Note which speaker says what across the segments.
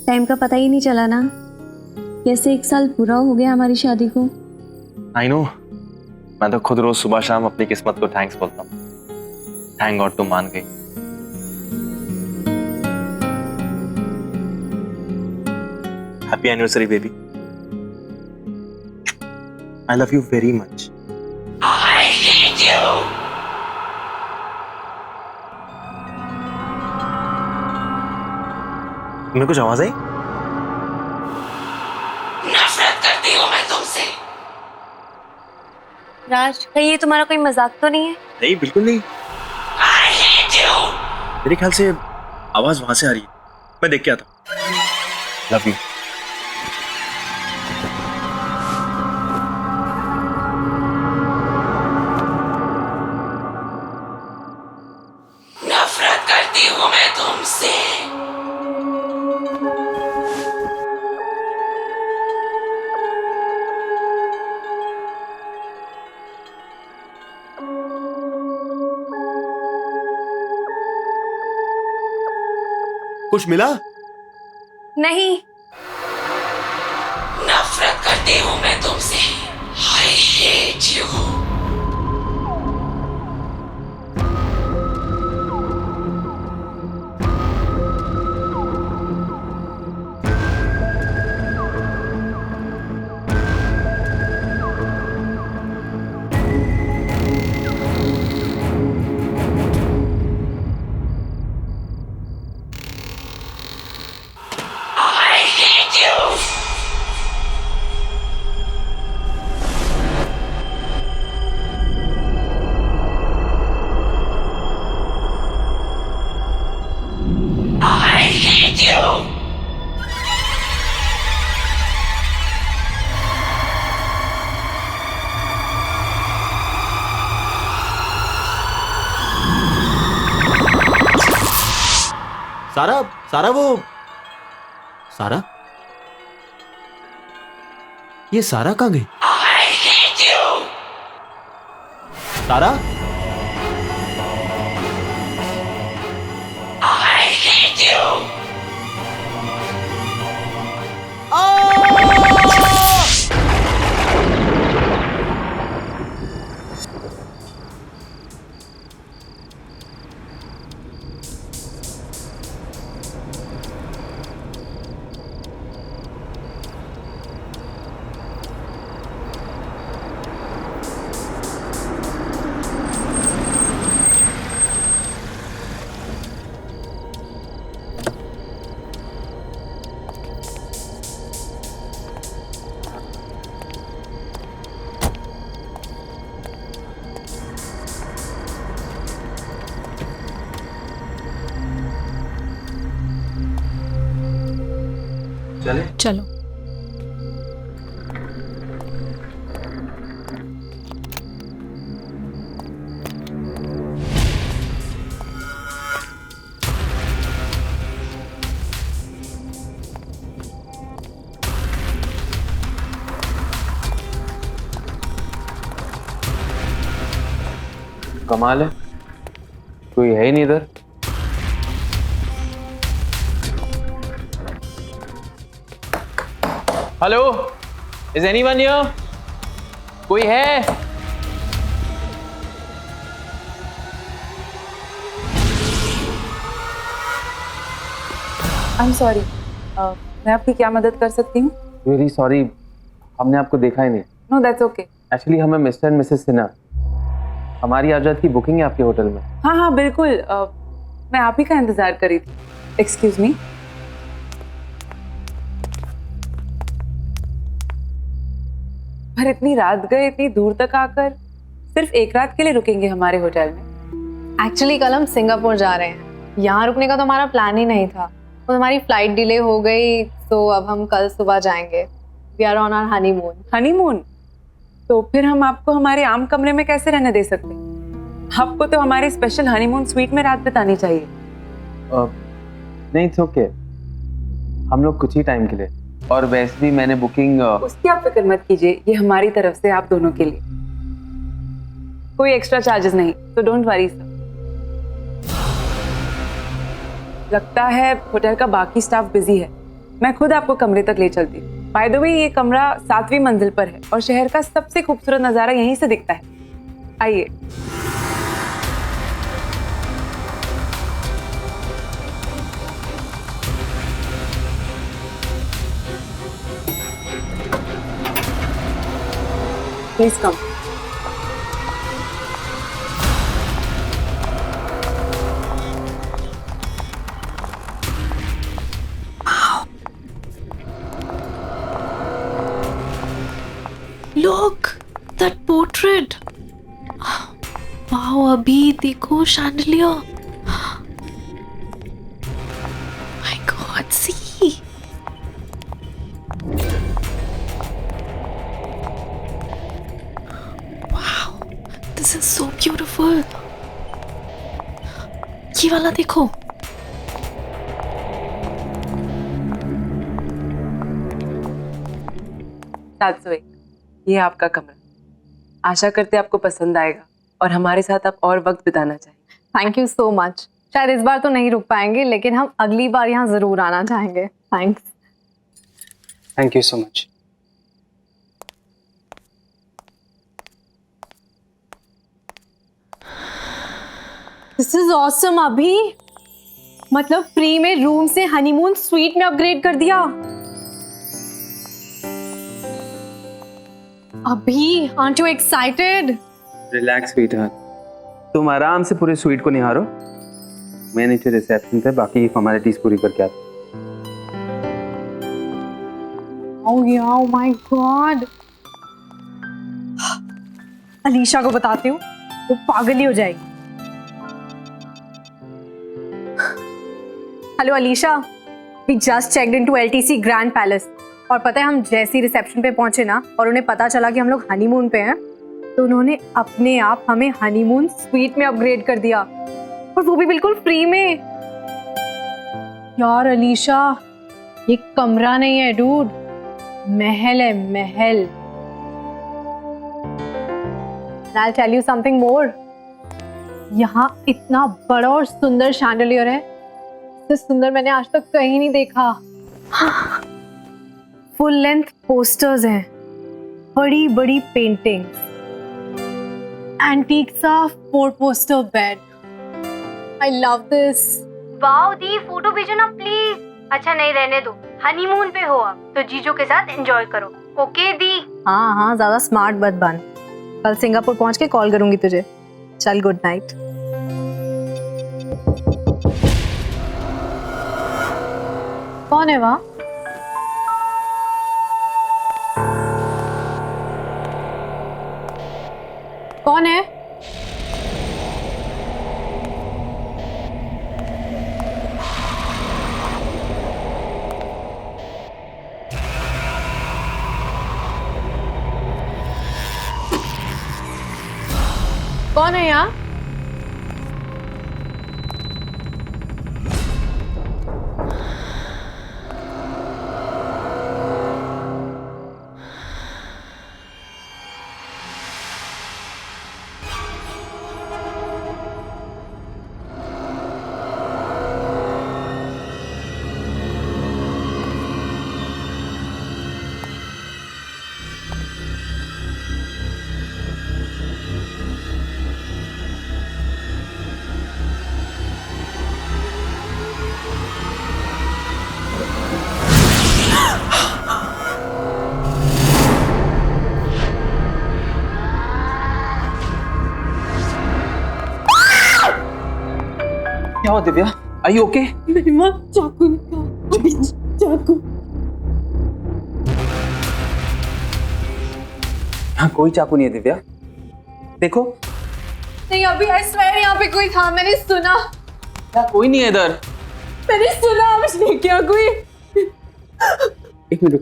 Speaker 1: Time का पता ही नहीं चला ना। कैसे 1 साल पूरा हो गया हमारी शादी को।
Speaker 2: आई नो, मैं तो खुद रोज सुबह शाम अपनी किस्मत को थैंक्स बोलता हूँ। थैंक गॉड तुम मान गई। Happy anniversary baby. I love you very much.
Speaker 3: I hate you.
Speaker 2: तुम्हें कुछ आवाज आई?
Speaker 3: नफरत करती हूँ मैं तुमसे।
Speaker 1: राज, कहीं ये तुम्हारा कोई मजाक तो नहीं है?
Speaker 2: नहीं, बिल्कुल नहीं।
Speaker 3: I hate you.
Speaker 2: मेरे ख्याल से आवाज वहां से आ रही है। मैं देख के आता हूँ। Love you.
Speaker 3: नफरत करती हूँ मैं तुमसे।
Speaker 2: कुछ मिला?
Speaker 1: नहीं।
Speaker 3: नफरत करती हूँ मैं तुमसे। I hate you. I hate you. I hate you.
Speaker 4: सारा सारा वो सारा, ये सारा कहाँ गई?
Speaker 3: I hate you.
Speaker 4: सारा,
Speaker 3: I hate you.
Speaker 2: चले?
Speaker 5: चलो।
Speaker 6: कमाल है, कोई है ही नहीं इधर। Hello, is anyone here? कोई है?
Speaker 7: आई एम सॉरी, मैं आपकी क्या मदद कर सकती हूँ?
Speaker 6: वेरी सॉरी, हमने आपको देखा ही नहीं।
Speaker 7: No that's okay.
Speaker 6: एक्चुअली हमें मिस्टर एंड मिसेस सिन्हा, हमारी आजाद की बुकिंग है आपके होटल में।
Speaker 7: हाँ हाँ बिल्कुल, मैं आप ही का इंतजार कर रही थी। Excuse me. पर इतनी रात गए, इतनी दूर तक आकर सिर्फ 1 रात के लिए रुकेंगे हमारे होटल में?
Speaker 5: एक्चुअली कल हम सिंगापुर जा रहे हैं। यहाँ रुकने का तो हमारा प्लान ही नहीं था, तो हमारी फ्लाइट डिले हो गई, तो अब हम कल सुबह जाएंगे। We are on our honeymoon.
Speaker 7: Honeymoon? तो फिर हम आपको हमारे आम कमरे में कैसे रहने दे सकते? आपको तो हमारे स्पेशल हनीमून स्वीट में रात बितानी चाहिए।
Speaker 6: नहीं, इट्स ओके, हम लोग कुछ ही टाइम के लिए, और वैसे भी मैंने बुकिंग।
Speaker 7: उसकी आप फिक्र मत कीजिए, ये हमारी तरफ से आप दोनों के लिए कोई एक्स्ट्रा चार्जेस नहीं, तो डोंट वरी सर। लगता है होटल का बाकी स्टाफ बिजी है, मैं खुद आपको कमरे तक ले चलती हूँ। बाय द वे ये कमरा 7वीं मंजिल पर है और शहर का सबसे खूबसूरत नज़ारा यहीं से दिखता है। आइए। Please come.
Speaker 3: Look, that portrait. Wow, अभी देखो chandelier. My God, see. Wow, this is so beautiful. ये वाला देखो.
Speaker 7: ये आपका कमरा। आशा करते आपको पसंद आएगा और हमारे साथ आप और वक्त बिताना चाहिए।
Speaker 5: Thank you so much. शायद इस बार तो नहीं रुक पाएंगे, लेकिन हम अगली बार यहाँ जरूर आना चाहेंगे। Thanks.
Speaker 6: Thank you so much.
Speaker 5: This is awesome अभी। मतलब फ्री में रूम से हनीमून स्वीट में अपग्रेड कर दिया। अभी, aren't you excited?
Speaker 6: Relax sweetheart, तुम आराम से पूरे स्वीट को निहारो। मैं नीचे रिसेप्शन पे बाकी फॉर्मेलिटीज पूरी करके आता हूँ।
Speaker 5: Oh yeah, oh my God. Alisha को बताती हूँ, वो पागल ही हो जाएगी। Hello Alisha, we just checked into LTC Grand Palace और पता है हम जैसी रिसेप्शन पे पहुंचे ना और उन्हें पता चला कि हम लोग हनीमून पे हैं, तो उन्होंने अपने आप हमें हनीमून स्वीट में अपग्रेड कर दिया और वो भी बिल्कुल फ्री में। यार अलीशा, ये कमरा नहीं है डूड, महल है, महल। I'll tell you something more. यहाँ इतना बड़ा और सुंदर शैंडलियर है, इससे सुंदर मैंने आज तक कहीं नहीं देखा। फुल लेंथ पोस्टर्स हैं, बड़ी बड़ी पेंटिंग्स, एंटीक सा 4 poster bed. I love this.
Speaker 8: Wow the, photo भेजो ना प्लीज। अच्छा नहीं, रहने दो, हनीमून पे हो आप तो जीजू के साथ एंजॉय करो। ओके दी।
Speaker 5: हाँ हाँ, ज्यादा स्मार्ट मत बन। कल सिंगापुर पहुंच के कॉल करूंगी तुझे। चल, गुड नाइट। कौन है वहाँ? कौन है? कौन है यहाँ?
Speaker 6: क्या हुआ दिव्या? Are you okay?
Speaker 5: मेरी माँ चाकू निकाल, अभी चाकू।
Speaker 6: यहाँ कोई चाकू नहीं है दिव्या, देखो।
Speaker 5: नहीं अभी, आई स्वेयर यहाँ पे कोई था, मैंने सुना।
Speaker 6: यहाँ कोई नहीं है इधर।
Speaker 5: मैंने सुना, मुझे क्या कोई।
Speaker 6: एक मिनट,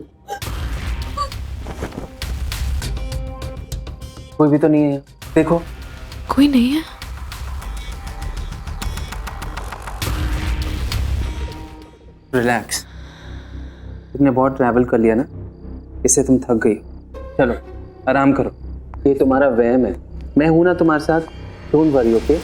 Speaker 6: कोई भी तो नहीं है, देखो।
Speaker 3: कोई नहीं है।
Speaker 6: रिलैक्स, तुमने बहुत ट्रैवल कर लिया ना, इससे तुम थक गई। चलो आराम करो, ये तुम्हारा वहम है। मैं हूं ना तुम्हारे साथ, डोंट वरी, ओके?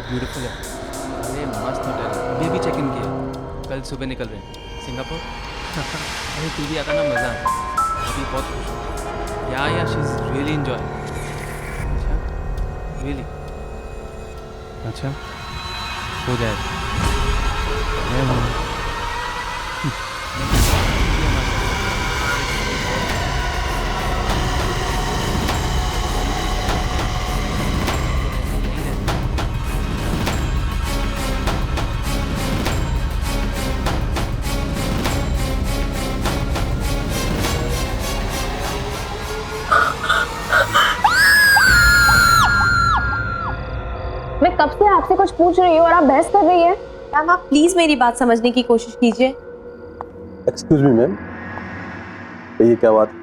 Speaker 6: बहुत ब्यूटीफुल है। अरे मस्त होटल है, अभी चेक इन किया, कल सुबह निकल रहे हैं सिंगापुर। अरे तू भी आता ना, मज़ा आता। अभी बहुत खुश हूँ। या शी इज़ रियली एंजॉय। अच्छा रियली? अच्छा हो जाएगा। मैं हूँ।
Speaker 1: मैं कब से आपसे कुछ पूछ रही हूँ और आप बहस कर रही हैं। मैम आप प्लीज मेरी बात समझने की कोशिश कीजिए।
Speaker 9: एक्सक्यूज मी मैम, ये क्या बात है?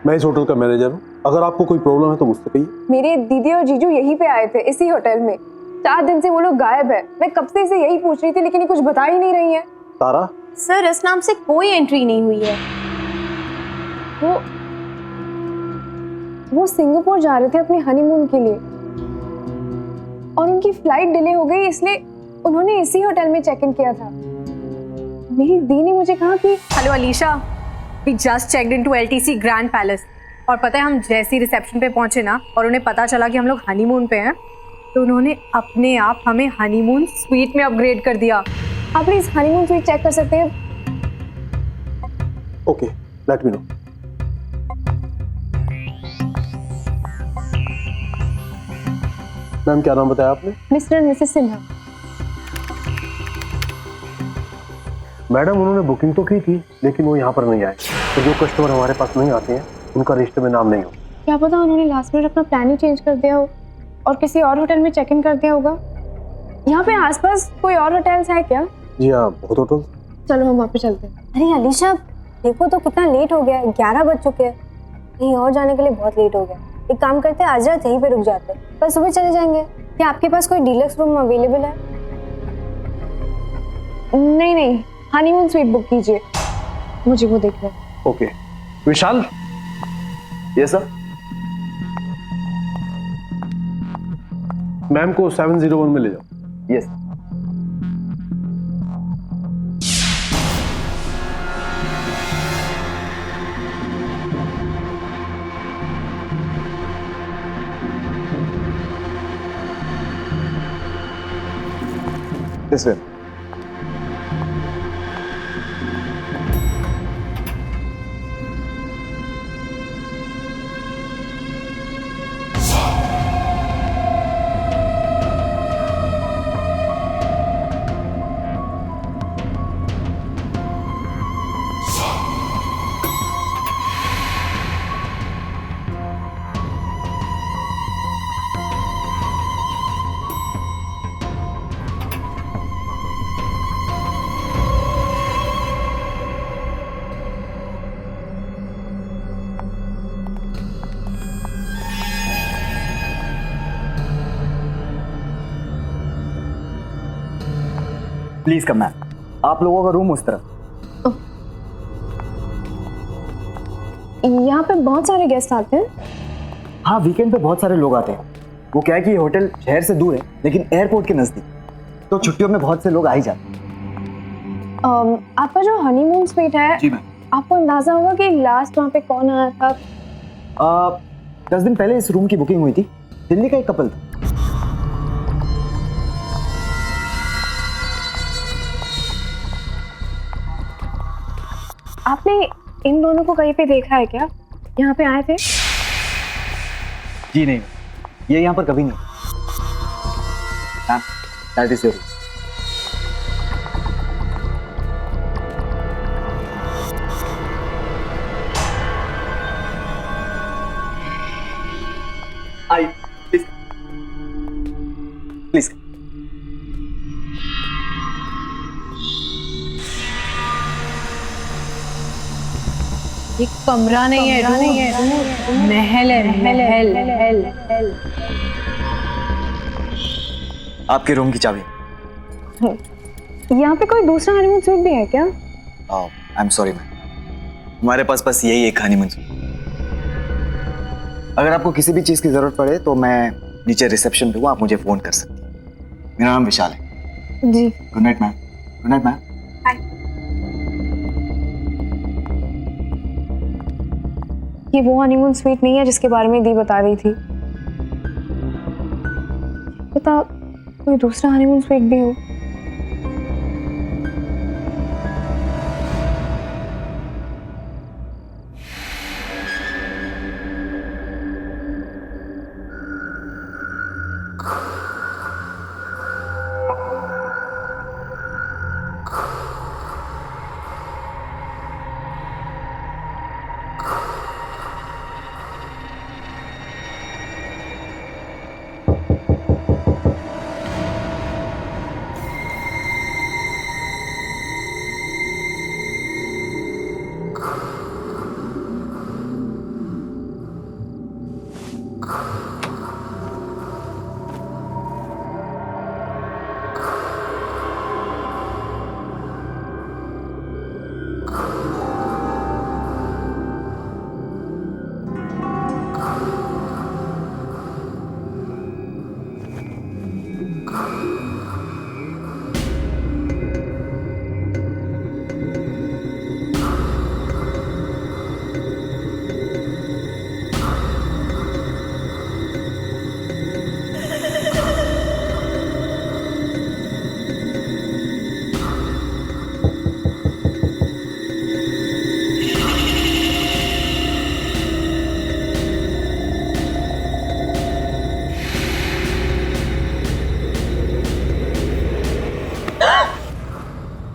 Speaker 9: मैं इस होटल का मैनेजर हूँ, अगर आपको कोई प्रॉब्लम है तो मुझसे कहिए।
Speaker 10: मेरे दीदी और जीजू यहीं पे आए थे, इसी होटल में। 4 दिन से वो लोग गायब है। मैं कब से इसे यही पूछ रही थी लेकिन ये कुछ बता ही नहीं रही है।
Speaker 9: तारा?
Speaker 1: सर इस नाम से कोई एंट्री नहीं हुई है।
Speaker 10: वो सिंगापुर जा रहे थे अपने हनीमून के लिए और उनकी फ्लाइट डिले हो गई, इसलिए उन्होंने इसी होटल में चेक इन किया था। मेरी दी ने मुझे कहा कि
Speaker 5: hello Alisha, we just checked into LTC grand palace. और पता है हम जैसे ही रिसेप्शन पे पहुंचे ना और उन्हें पता चला कि हम लोग हनीमून पे हैं, तो उन्होंने अपने आप हमें हनीमून स्वीट में अपग्रेड कर दिया।
Speaker 10: आप प्लीज हनीमून स्वीट चेक कर सकते हैं?
Speaker 9: Okay, let me know. Ma'am क्या नाम बताया आपने?
Speaker 10: Mister and Mrs Sinha.
Speaker 9: Madam उन्होंने बुकिंग तो की थी लेकिन वो यहाँ पर नहीं आए, तो जो कस्टमर हमारे पास नहीं आते हैं उनका रजिस्टर में नाम नहीं हो।
Speaker 10: क्या पता उन्होंने लास्ट मिनट अपना प्लान ही चेंज कर दिया हो और किसी और होटल में चेक इन कर दिया होगा। यहाँ पे आसपास कोई और होटल्स है क्या?
Speaker 9: जी हाँ, बहुत होटल।
Speaker 10: चलो हम वहाँ पे चलते हैं।
Speaker 1: अरे अलीशा देखो तो कितना लेट हो गया है, 11 बज चुके हैं। कहीं और जाने के लिए बहुत लेट हो गया। एक काम करते हैं, आज रात यहीं पे रुक जाते हैं, कल सुबह चले जाएंगे। क्या आपके पास कोई डीलक्स रूम अवेलेबल है?
Speaker 10: नहीं नहीं, हनीमून स्वीट बुक कीजिए, मुझे वो देखना है।
Speaker 9: Okay Vishal. Yes sir. Ma'am को 701 में ले जाओ।
Speaker 2: Yes.
Speaker 9: This way.
Speaker 11: Please come ma'am, आप लोगों का रूम उस तरफ।
Speaker 10: यहाँ पे बहुत सारे गेस्ट आते हैं।
Speaker 11: हाँ, वीकेंड पे बहुत सारे लोग आते हैं। वो क्या है कि ये होटल शहर से दूर है लेकिन एयरपोर्ट के नजदीक, तो छुट्टियों में बहुत से लोग आ ही जाते हैं।
Speaker 10: आपका जो हनीमून स्वीट है,
Speaker 11: जी मैम।
Speaker 10: आपको अंदाजा होगा कि लास्ट वहाँ पे कौन आया था?
Speaker 11: 10 दिन पहले इस रूम की बुकिंग हुई थी। दिल्ली का एक कपल था।
Speaker 10: आपने इन दोनों को कहीं पे देखा है क्या? यहाँ पे आए थे?
Speaker 11: जी नहीं, ये यहाँ पर कभी नहीं। Ma'am, that is your room. I please please.
Speaker 5: ये कमरा नहीं है, महल है, महल।
Speaker 11: आपके रूम की चाबी।
Speaker 10: यहाँ पे कोई दूसरा हनीमून स्वीट भी है क्या?
Speaker 11: आई एम सॉरी मैम, हमारे पास बस यही एक हनीमून स्वीट। अगर आपको किसी भी चीज़ की ज़रूरत पड़े तो मैं नीचे रिसेप्शन पे हूँ, आप मुझे फ़ोन कर सकती हैं। मेरा नाम विशाल है।
Speaker 10: जी
Speaker 11: good night ma'am. Good night ma'am.
Speaker 10: ये वो हनीमून स्वीट नहीं है जिसके बारे में दी बता रही थी। पता कोई दूसरा हनीमून स्वीट भी हो।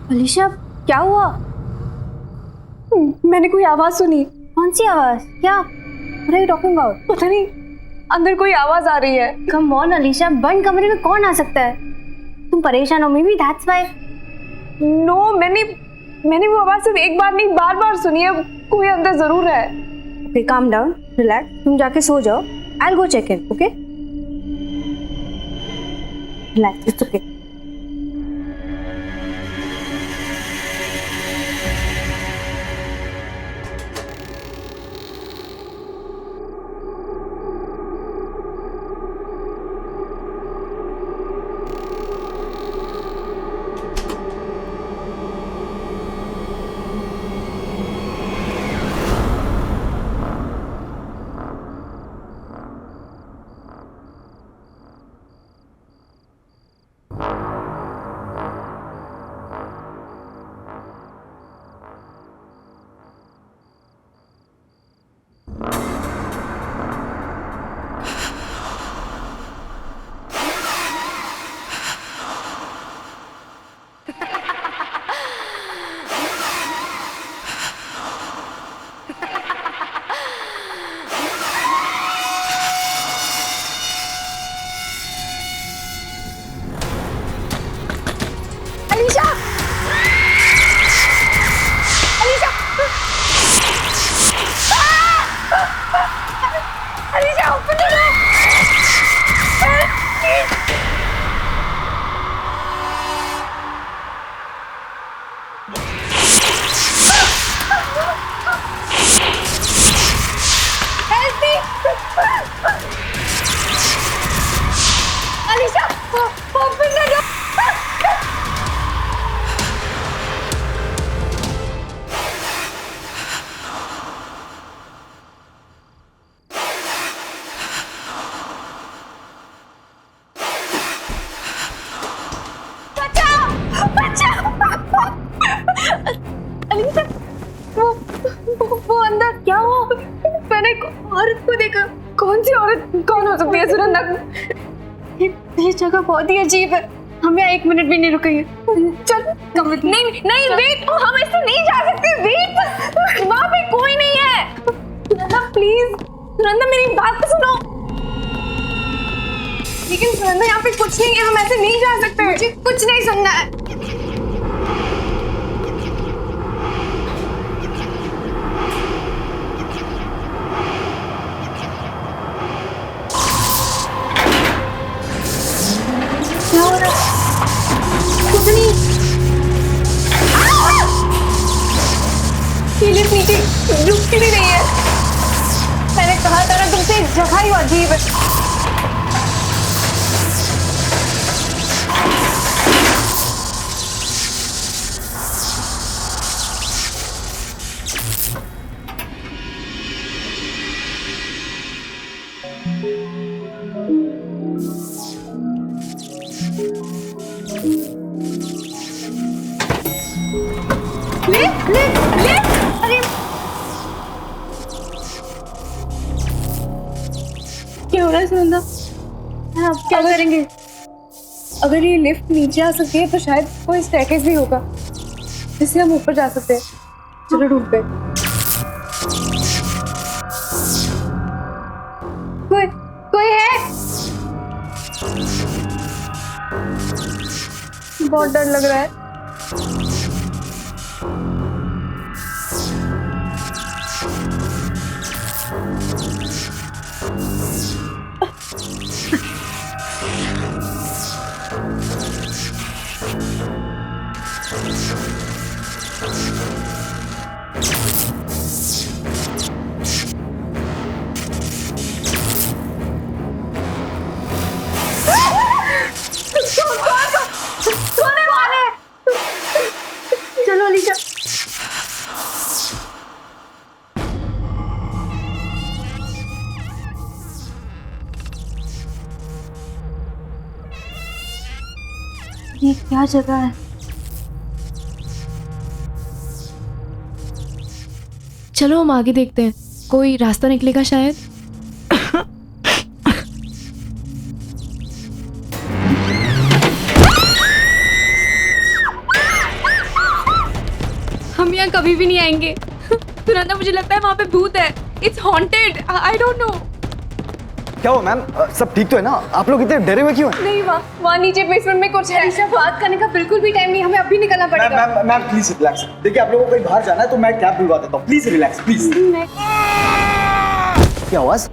Speaker 1: अलीशा क्या हुआ?
Speaker 10: मैंने कोई आवाज सुनी।
Speaker 1: कौन सी आवाज? क्या? What are you talking about?
Speaker 10: पता नहीं, अंदर कोई आवाज आ रही है।
Speaker 1: Come on अलीशा, बंद कमरे में कौन आ सकता है? तुम परेशान हो, maybe that's why.
Speaker 10: नो, मैंने वो आवाज सिर्फ एक बार नहीं बार बार सुनी है। कोई अंदर जरूर है।
Speaker 1: Okay, calm down, relax. तुम जाके सो जाओ. I'll go check in, okay? Relax, it's okay.
Speaker 10: वो अंदर क्या हुआ? मैंने एक औरत को देखा। कौन सी औरत? कौन हो सकती है सुनंदा? ये जगह बहुत ही अजीब है। हम यहाँ 1 मिनट भी नहीं रुकेंगे। चल नहीं नहीं वेट, हम ऐसे नहीं जा सकते। वेट, वहाँ पे कोई नहीं है। सुनंदा प्लीज, सुनंदा मेरी बात तो सुनो। लेकिन सुनंदा यहाँ पे कुछ नहीं है, हम ऐसे नहीं जा सकते। मुझे कुछ नहीं सुनना है। नीचे रुकती भी नहीं है। मैंने कहा था ना तुमसे, जगह ही अजीब है।
Speaker 5: अरे क्या हो रहा है सुनंदा?
Speaker 10: आप क्या करेंगे? अगर ये लिफ्ट नीचे आ सकती है तो शायद कोई स्टेयरकेस भी होगा जिससे हम ऊपर जा सकते हैं। चलो ढूंढते हैं। कोई है? बहुत डर लग रहा है।
Speaker 5: चलो अलीशा।
Speaker 10: ये क्या जगह है?
Speaker 12: चलो हम आगे देखते हैं, कोई रास्ता निकलेगा शायद। हम यहाँ कभी भी नहीं आएंगे। सुनंदा, मुझे लगता है वहाँ पे भूत है। It's haunted. I don't know.
Speaker 11: क्या हो मैम, सब ठीक तो है ना? आप लोग इतने डरे हुए क्यों हैं?
Speaker 10: नहीं, वहाँ नीचे बेसमेंट में कुछ है।
Speaker 5: अलीशा, बात करने का बिल्कुल भी टाइम नहीं, हमें अभी निकलना पड़ेगा।
Speaker 11: Ma'am please relax. देखिए आप लोगों को कहीं बाहर जाना है तो मैं कैब बुलवा देता हूँ। Please relax please. क्या आवाज?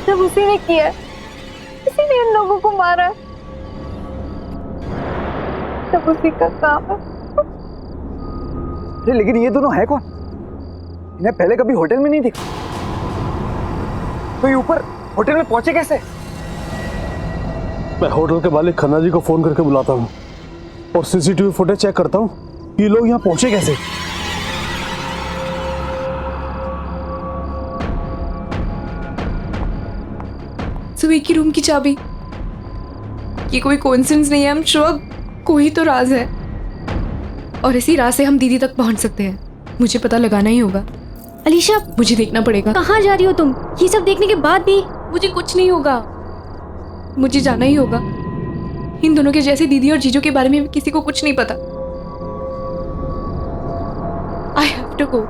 Speaker 10: सब उसी ने किया है, उसी ने इन लोगों को मारा है। सब उसी का काम है।
Speaker 11: अरे लेकिन ये दोनों है कौन? इन्हें पहले कभी होटल में नहीं देखा। तो ये ऊपर होटल में पहुंचे कैसे?
Speaker 9: मैं होटल के मालिक खन्ना जी को फोन करके बुलाता हूँ और सीसीटीवी फुटेज चेक करता हूँ कि ये लोग यहाँ पहुंचे कैसे।
Speaker 12: सुबह की रूम की चाबी, ये कोई कोइंसिडेंस नहीं है। हम श्योर कोई तो राज है, और इसी राज से हम दीदी तक पहुंच सकते हैं। मुझे पता लगाना ही होगा।
Speaker 13: अलीशा,
Speaker 12: मुझे देखना पड़ेगा।
Speaker 13: कहाँ जा रही हो तुम? ये सब देखने के बाद भी
Speaker 12: मुझे कुछ नहीं होगा, मुझे जाना ही होगा। इन दोनों के जैसे दीदी और जीजू के बारे में किसी को कुछ नहीं पता। I have to go.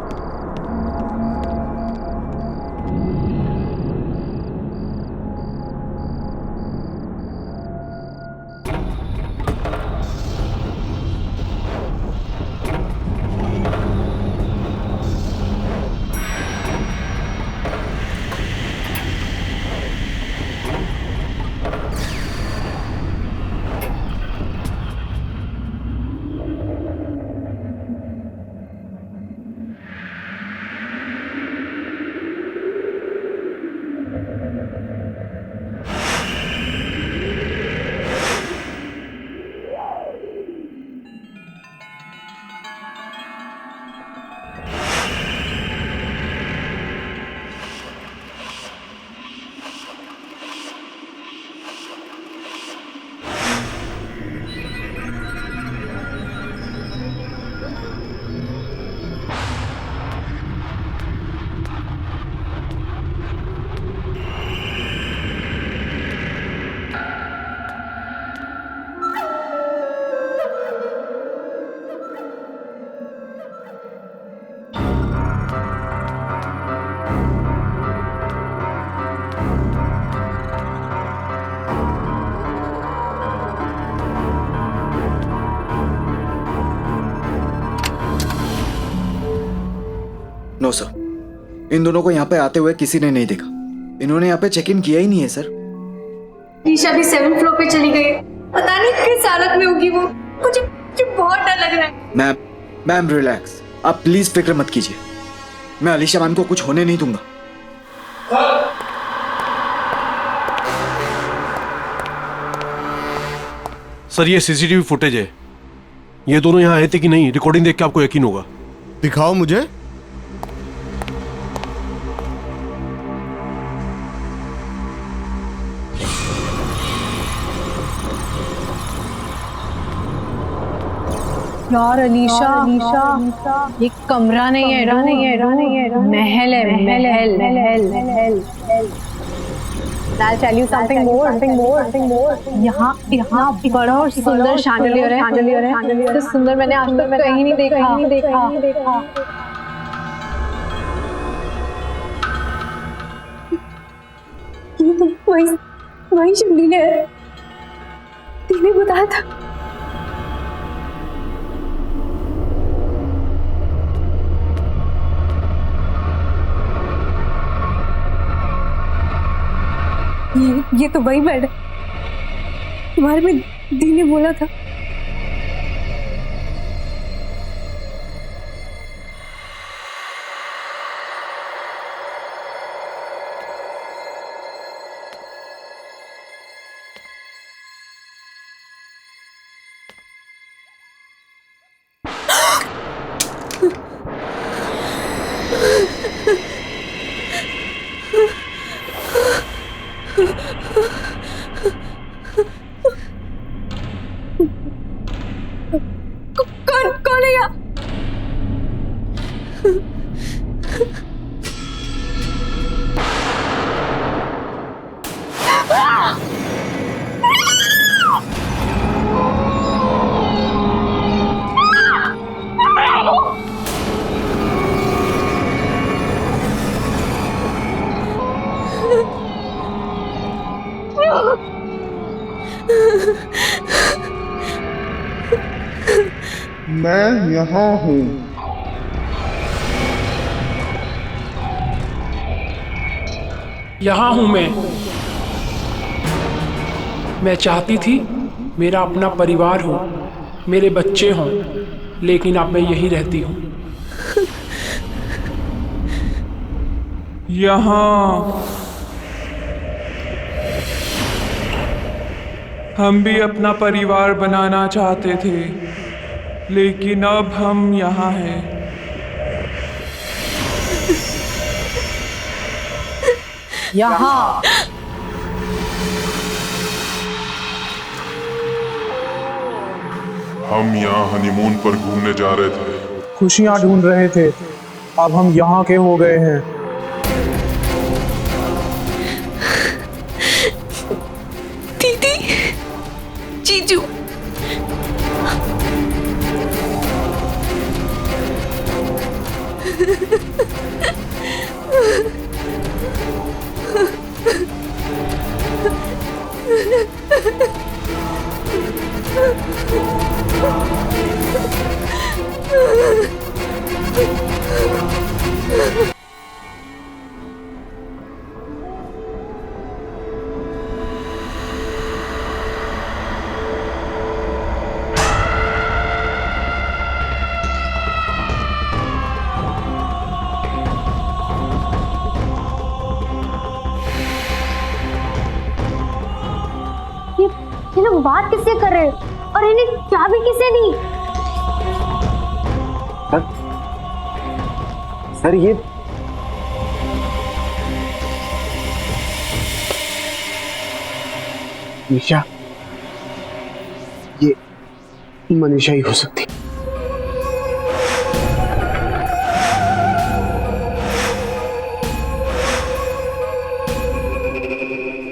Speaker 11: No sir, इन दोनों को यहाँ पे आते हुए किसी ने नहीं देखा। इन्होंने यहाँ पे चेक इन किया ही नहीं है सर।
Speaker 5: ईशा भी 7th फ्लोर पे चली गई। पता नहीं किस हालत में होगी वो। मुझे बहुत डर लग रहा है।
Speaker 11: मैम रिलैक्स, आप प्लीज फिक्र मत कीजिए। मैं अलीशा मैम को कुछ होने नहीं दूंगा।
Speaker 9: सर ये सीसीटीवी फुटेज है। ये दोनों यहाँ आए थे कि नहीं, रिकॉर्डिंग देख के आपको यकीन होगा।
Speaker 14: दिखाओ मुझे।
Speaker 5: यार अलीशा, ये कमरा नहीं है, महल है, महल। I'll tell you something more. यहाँ बड़ा और सुंदर शैंडलियर है। इससे सुंदर मैंने आज तक कहीं नहीं देखा।
Speaker 10: ये तो वही शैंडलियर है। तूने बताया था। ये तो वही बेड है तुम्हारे में दी ने बोला था। कौन है यहाँ?
Speaker 14: मैं यहाँ हूँ।
Speaker 15: यहाँ हूँ मैं चाहती थी मेरा अपना परिवार हो, मेरे बच्चे हों, लेकिन अब मैं यहीं रहती हूँ।
Speaker 16: यहाँ हम भी अपना परिवार बनाना चाहते थे, लेकिन अब हम यहाँ हैं।
Speaker 5: यहाँ
Speaker 17: हम यहाँ हनीमून पर घूमने जा रहे थे,
Speaker 16: खुशियाँ ढूंढ रहे थे, अब हम यहाँ के हो गए हैं।
Speaker 12: दीदी, जीजू,
Speaker 8: ये लोग बात किससे कर रहे हैं और इन्हें चाबी किसने दी?
Speaker 11: सर ये
Speaker 9: निशा, ये मनीषा ही हो सकती।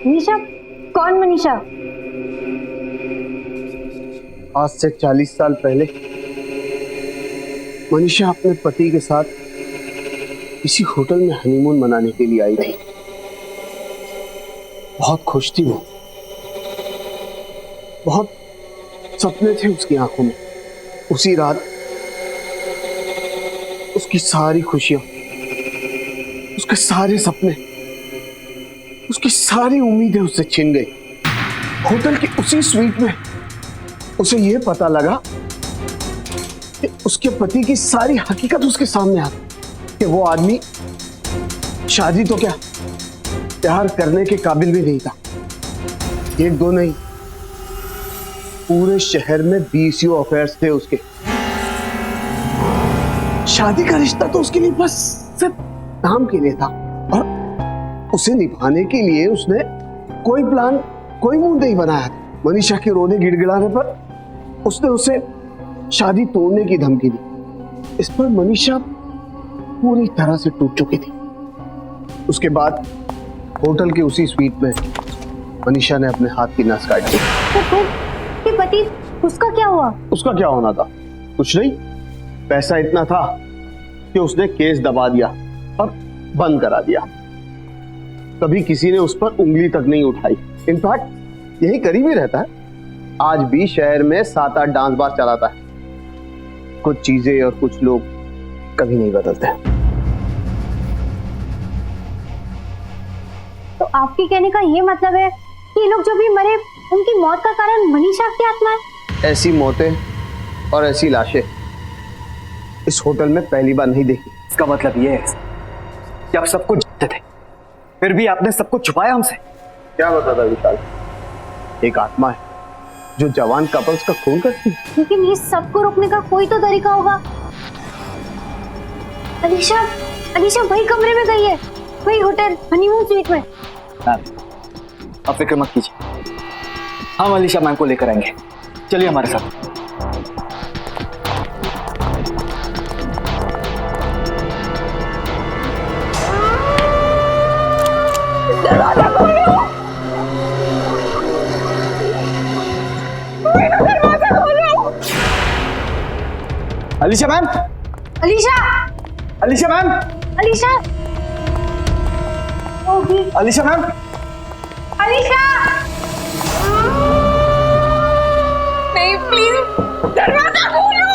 Speaker 8: मनीषा? कौन मनीषा?
Speaker 9: आज से 40 साल पहले मनीषा अपने पति के साथ किसी होटल में हनीमून मनाने के लिए आई थी। बहुत खुश थी वो, बहुत सपने थे उसकी आंखों में। उसी रात उसकी सारी खुशियां, उसके सारे सपने, उसकी सारी उम्मीदें उससे छिन गई। होटल की उसी स्वीट में उसे यह पता लगा कि उसके पति की सारी हकीकत उसके सामने आ गई कि वो आदमी शादी तो क्या प्यार करने के काबिल भी नहीं था। एक दो नहीं, पूरे शहर में 20 अफेयर्स थे उसके। शादी का रिश्ता तो उसके लिए बस सिर्फ नाम के लिए था और उसे निभाने के लिए उसने कोई प्लान, कोई मूड नहीं बनाया था। मनीषा के रोने गिड़गिड़ाने पर उसने उसे शादी तोड़ने की धमकी दी। इस पर मनीषा पूरी तरह से टूट चुकी थी। उसके बाद होटल के उसी स्वीट में मनीषा ने अपने हाथ की नस काट दी।
Speaker 1: तो फिर ये पति, उसका क्या हुआ?
Speaker 9: उसका क्या होना था? कुछ नहीं, पैसा इतना था कि उसने केस दबा दिया और बंद करा दिया। कभी किसी ने उस पर उंगली तक नहीं उठाई। इनफैक्ट यही करीब ही रहता है। आज भी शहर में 7-8 डांस बार चलाता है। कुछ चीजें और कुछ लोग कभी नहीं बदलते।
Speaker 1: तो आपके कहने का ये मतलब है कि ये लोग जो भी मरे उनकी मौत का कारण मनीषा की आत्मा है?
Speaker 9: ऐसी मौतें और ऐसी लाशें इस होटल में पहली बार नहीं देखी।
Speaker 11: इसका मतलब ये है कि आप सब कुछ जानते थे, फिर भी आपने सब कुछ छुपाया हमसे।
Speaker 9: क्या बताता विशाल? एक आत्मा है जो जवान कपल्स का खून करती है।
Speaker 1: लेकिन ये सबको रोकने का कोई तो तरीका होगा। अलीशा, अलीशा वही कमरे में गई है, वही होटल हनीमून स्वीट में।
Speaker 11: आप फिक्र मत कीजिए, हम अलीशा मैम को लेकर आएंगे। चलिए हमारे साथ।
Speaker 3: दरवाजा खोलो! दरवाजा खोलो!
Speaker 11: Alisha ma'am!
Speaker 1: Alisha!
Speaker 11: Alisha ma'am!
Speaker 1: Alisha! Okay.
Speaker 11: Alisha ma'am!
Speaker 1: Alisha!
Speaker 3: नहीं, प्लीज दरवाजा खोलो!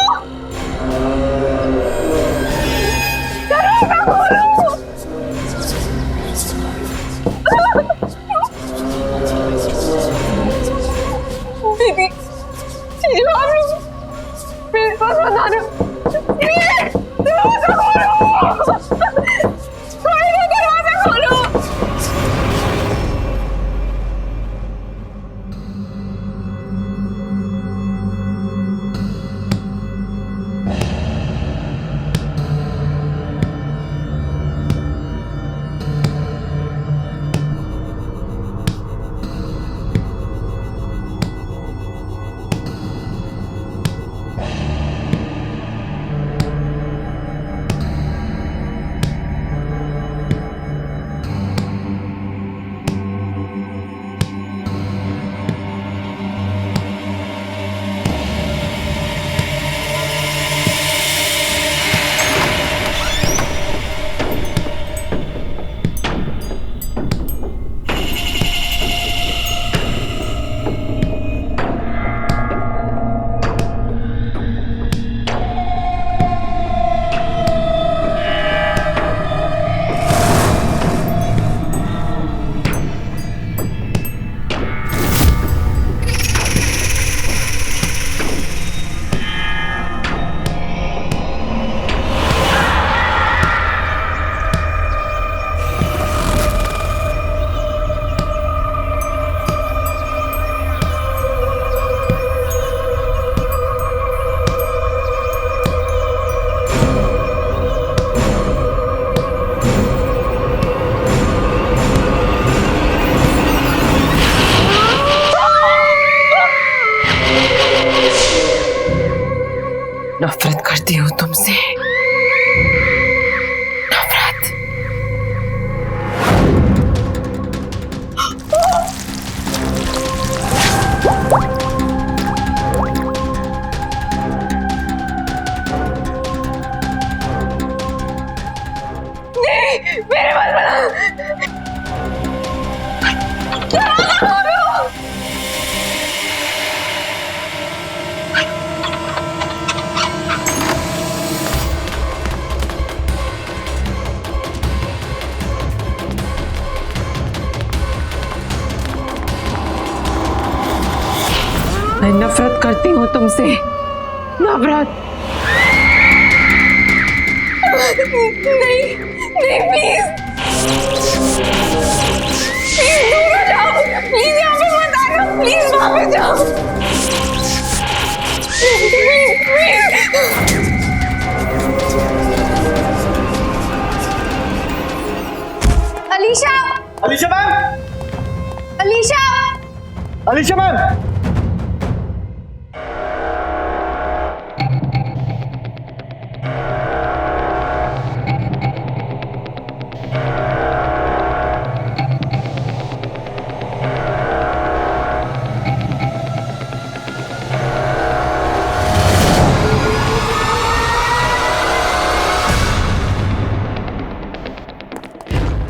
Speaker 3: दरवाजा खोलो! दीदी, चीजू आप लोग मेरे पास बता दो। दरवाजा खोलो! दरवाजा खोलो!
Speaker 7: नफरत करती हूँ तुमसे। नफरत।
Speaker 3: नहीं, मेरे मत बना। दरवाजा खोलो!
Speaker 7: मैं नफरत करती हूँ तुमसे, नफरत।
Speaker 10: नहीं नहीं प्लीज प्लीज दूर हो जाओ, प्लीज यहाँ पे मत आना, प्लीज वहां पे जाओ, please please.
Speaker 1: Alisha,
Speaker 11: Alisha ma'am,
Speaker 1: Alisha,
Speaker 11: Alisha ma'am.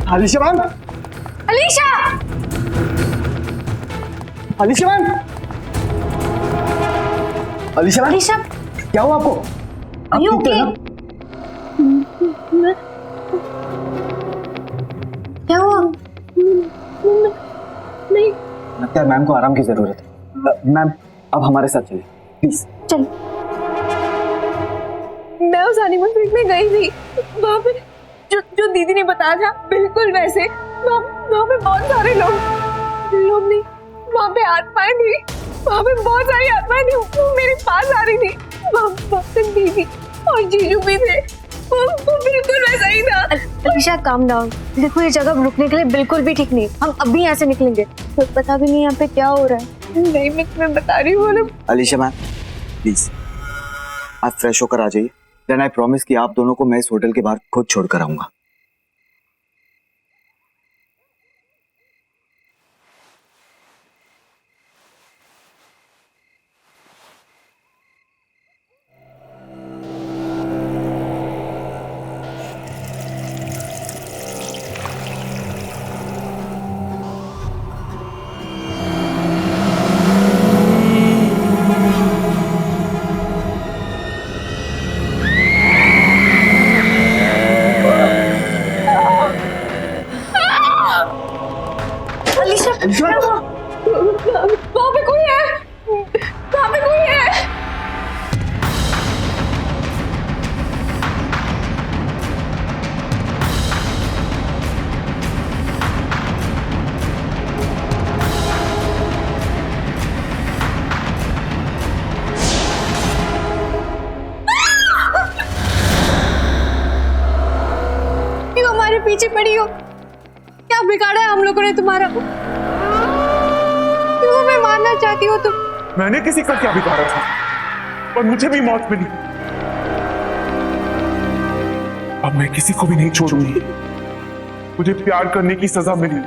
Speaker 11: Alisha ma'am,
Speaker 1: Alisha,
Speaker 11: Alisha ma'am, Alisha ma'am,
Speaker 1: Alisha,
Speaker 11: क्या हुआ आपको? आप ठीक तो हैं ना?
Speaker 1: क्या हुआ? नहीं,
Speaker 11: लगता है मैम को आराम की जरूरत है। मैम अब हमारे साथ चलिए प्लीज।
Speaker 1: चल।
Speaker 10: मैं उस हनीमून स्वीट में गई थी, वहाँ पे जो दीदी ने बताया था बिल्कुल वैसे। वहाँ पे बहुत सारे लोग नहीं, वहाँ पे आत्माएं थी, वहाँ पे बहुत सारी आत्माएं थी, वो मेरे पास आ रही थी। वहाँ पे दीदी और जीजू भी थे, वो बिल्कुल वैसा ही था।
Speaker 1: अलीशा काम डाउन, देखो ये जगह रुकने के लिए बिल्कुल भी ठीक नहीं। हम अभी यहाँ से निकलेंगे, तो पता भी नहीं यहाँ पे क्या हो रहा है।
Speaker 10: नहीं मैं तुम्हें बता रही हूँ।
Speaker 11: अलीशा मैम प्लीज आप फ्रेश होकर आ जाइए, देन आई प्रॉमिस कि आप दोनों को मैं इस होटल के बाहर खुद छोड़कर आऊंगा।
Speaker 10: वहाँ पे कोई है, वहाँ पे कोई है।
Speaker 1: क्यों हमारे पीछे पड़ी हो? क्या बिगाड़ा है हम लोगों ने तुम्हारा? क्यों हमें मारना चाहती हो तुम?
Speaker 16: मैंने किसी का क्या बिगाड़ा था, और मुझे भी मौत मिली। अब मैं किसी को भी नहीं छोड़ूंगी। मुझे प्यार करने की सजा मिली,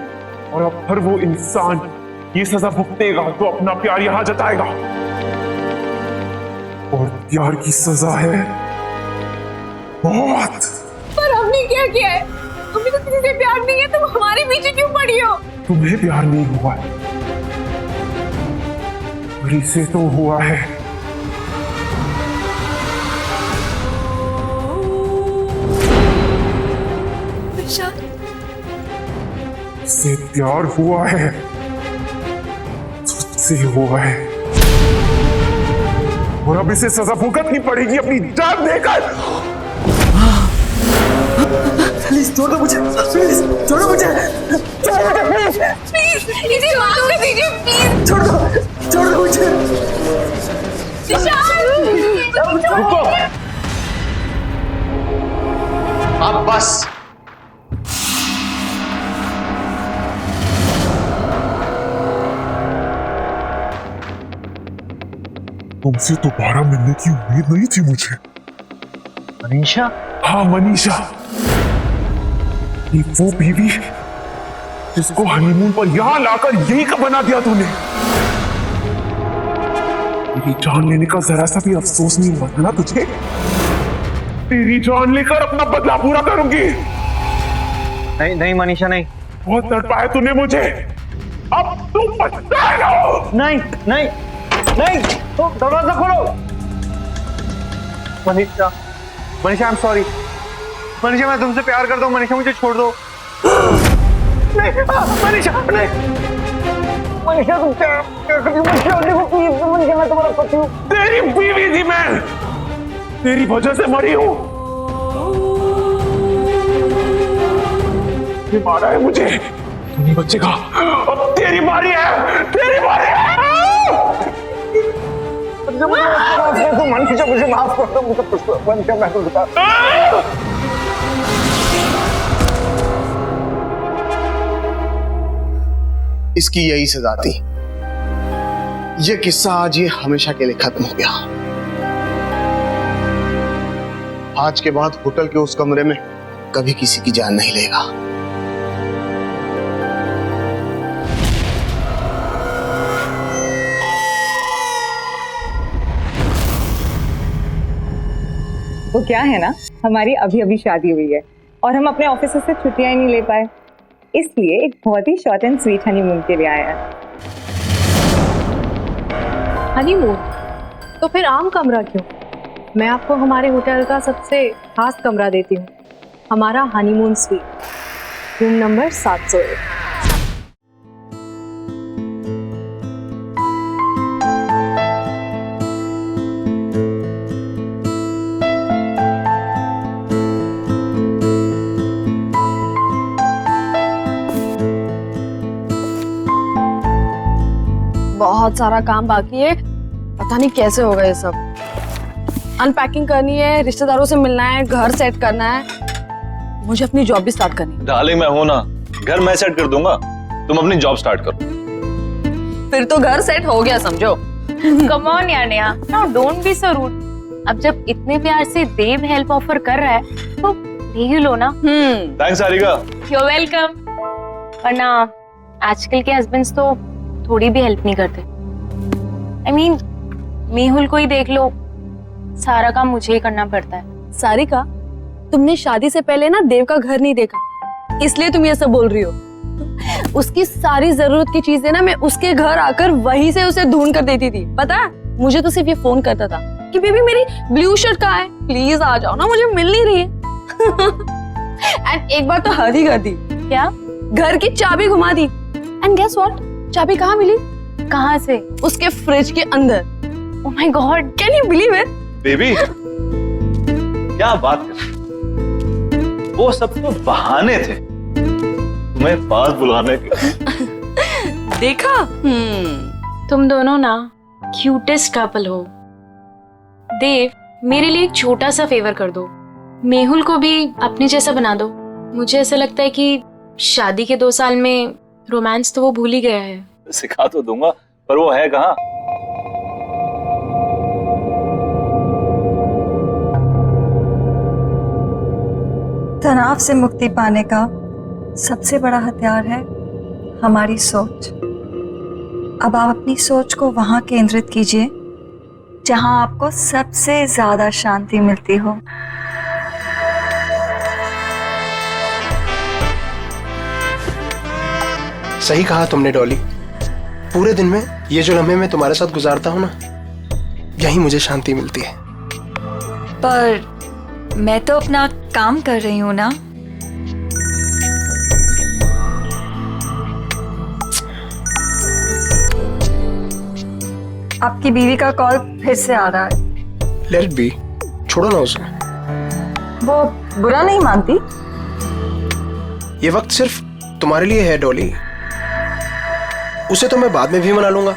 Speaker 16: और अब हर वो इंसान ये सजा भुगतेगा तो अपना प्यार यहां जताएगा। और प्यार की सजा है मौत।
Speaker 10: पर हमने क्या किया है? हमें तो किसी से प्यार नहीं है, तुम हमारे पीछे क्यों पड़ी हो?
Speaker 16: तुम्हें प्यार नहीं हुआ है, बड़ी से तो हुआ है। से प्यार हुआ है, तुझसे हुआ है, और अब इसे सजा भुगतनी पड़ेगी अपनी जान देकर।
Speaker 11: प्लीज छोड़ दो मुझे, प्लीज छोड़ो मुझे,
Speaker 10: प्लीज इसे माफ कर दीजिए, प्लीज
Speaker 11: छोड़ दो मुझे।
Speaker 2: रुको, अब बस।
Speaker 16: तुमसे दोबारा मिलने की उम्मीद नहीं थी मुझे।
Speaker 2: मनीषा?
Speaker 16: हाँ मनीषा, ये वो बीवी जिसको हनीमून पर यहां लाकर यही का बना दिया तूने। तेरी जान लेने का जरा सा भी अफसोस नहीं हुआ था ना तुझे? तेरी जान लेकर अपना बदला पूरा करूंगी।
Speaker 2: नहीं नहीं मनीषा, नहीं।
Speaker 16: बहुत तड़पाया तूने मुझे, अब तू पछताएगा।
Speaker 2: नहीं नहीं नहीं, तो दरवाजा खोलो। Manisha, Manisha I am sorry. Manisha मैं तुमसे प्यार करता हूँ। मनीषा मुझे छोड़ दो। नहीं मनीषा, नहीं
Speaker 9: मनीषा तुम क्या कर रही हो? देखो प्लीज मनीषा, मैं तुम्हारा पति हूँ। तेरी बीवी थी मैं, तेरी वजह से मरी हूँ। ये मारा है मुझे, तू नहीं बचेगा। अब तेरी बारी है, तेरी बारी है। मनीषा मुझे माफ कर दो, मुझे मनीषा मैं तो बता। इसकी यही सजा थी। ये किस्सा आज ये हमेशा के लिए खत्म हो गया। आज के बाद होटल के उस कमरे में कभी किसी की जान नहीं लेगा।
Speaker 7: वो क्या है ना, हमारी अभी अभी शादी हुई है और हम अपने ऑफिस से छुट्टियां ही नहीं ले पाए, इसलिए एक बहुत ही शॉर्ट एंड स्वीट हनीमून के लिए आया है।
Speaker 5: हनीमून? तो फिर आम कमरा क्यों? मैं आपको हमारे होटल का सबसे खास कमरा देती हूँ, हमारा हनीमून स्वीट, रूम नंबर 701।
Speaker 18: बहुत सारा काम बाकी है, पता नहीं कैसे होगा ये सब। अनपैकिंग करनी है, रिश्तेदारों से मिलना है, घर सेट करना है, मुझे अपनी जॉब भी स्टार्ट करनी है।
Speaker 2: डार्लिंग मैं हूं ना, घर मैं सेट कर दूंगा, तुम अपनी जॉब स्टार्ट करो।
Speaker 18: फिर तो घर सेट हो गया समझो।
Speaker 19: कम ऑन यार Neha, now don't be so rude. अब जब इतने प्यार से देव हेल्प ऑफर कर रहा है तो ले ही लो ना।
Speaker 2: थैंक्स सारिका।
Speaker 19: You welcome. वरना आजकल के हस्बैंड्स तो थोड़ी भी हेल्प नहीं करते। I mean, मेहुल को ही देख लो, सारा काम मुझे ही करना पड़ता है।
Speaker 18: सारिका, तुमने शादी से पहले ना देव का घर नहीं देखा, इसलिए तुम ये सब बोल रही हो। उसकी सारी जरूरत की चीजें ना मैं उसके घर आकर वहीं से उसे ढूंढ कर देती थी। पता है, मुझे तो सिर्फ ये फोन करता था कि बेबी मेरी ब्लू शर्ट कहाँ है, प्लीज आ जाओ ना, मुझे मिल नहीं रही है। एंड एक बार तो हद ही कर दी।
Speaker 19: क्या?
Speaker 18: घर की चाबी घुमा दी। एंड गेस व्हाट, चाबी कहाँ मिली?
Speaker 19: कहाँ से?
Speaker 18: उसके फ्रिज के अंदर।
Speaker 19: Oh my God,
Speaker 18: can you believe it?
Speaker 2: Baby क्या बात कर, वो सब तो बहाने थे तुम्हें पास बुलाने के।
Speaker 18: देखा?
Speaker 19: तुम दोनों ना क्यूटेस्ट कपल हो। देव, मेरे लिए एक छोटा सा फेवर कर दो, मेहुल को भी अपने जैसा बना दो। मुझे ऐसा लगता है कि शादी के 2 साल में रोमांस तो वो भूल ही गया है।
Speaker 2: सिखा तो दूंगा, पर वो है कहाँ?
Speaker 20: तनाव से मुक्ति पाने का सबसे बड़ा हथियार है हमारी सोच। अब आप अपनी सोच को वहां केंद्रित कीजिए जहां आपको सबसे ज्यादा शांति मिलती हो।
Speaker 21: सही कहा तुमने डॉली, पूरे दिन में ये जो लम्हे मैं तुम्हारे साथ गुजारता हूँ ना, यही मुझे शांति मिलती है।
Speaker 20: पर मैं तो अपना काम कर रही हूँ ना। आपकी बीवी का कॉल फिर से आ रहा है।
Speaker 21: लेट इट बी, छोड़ो ना उसे।
Speaker 20: वो बुरा नहीं मानती।
Speaker 21: ये वक्त सिर्फ तुम्हारे लिए है डॉली, उसे तो मैं बाद में भी मना लूंगा।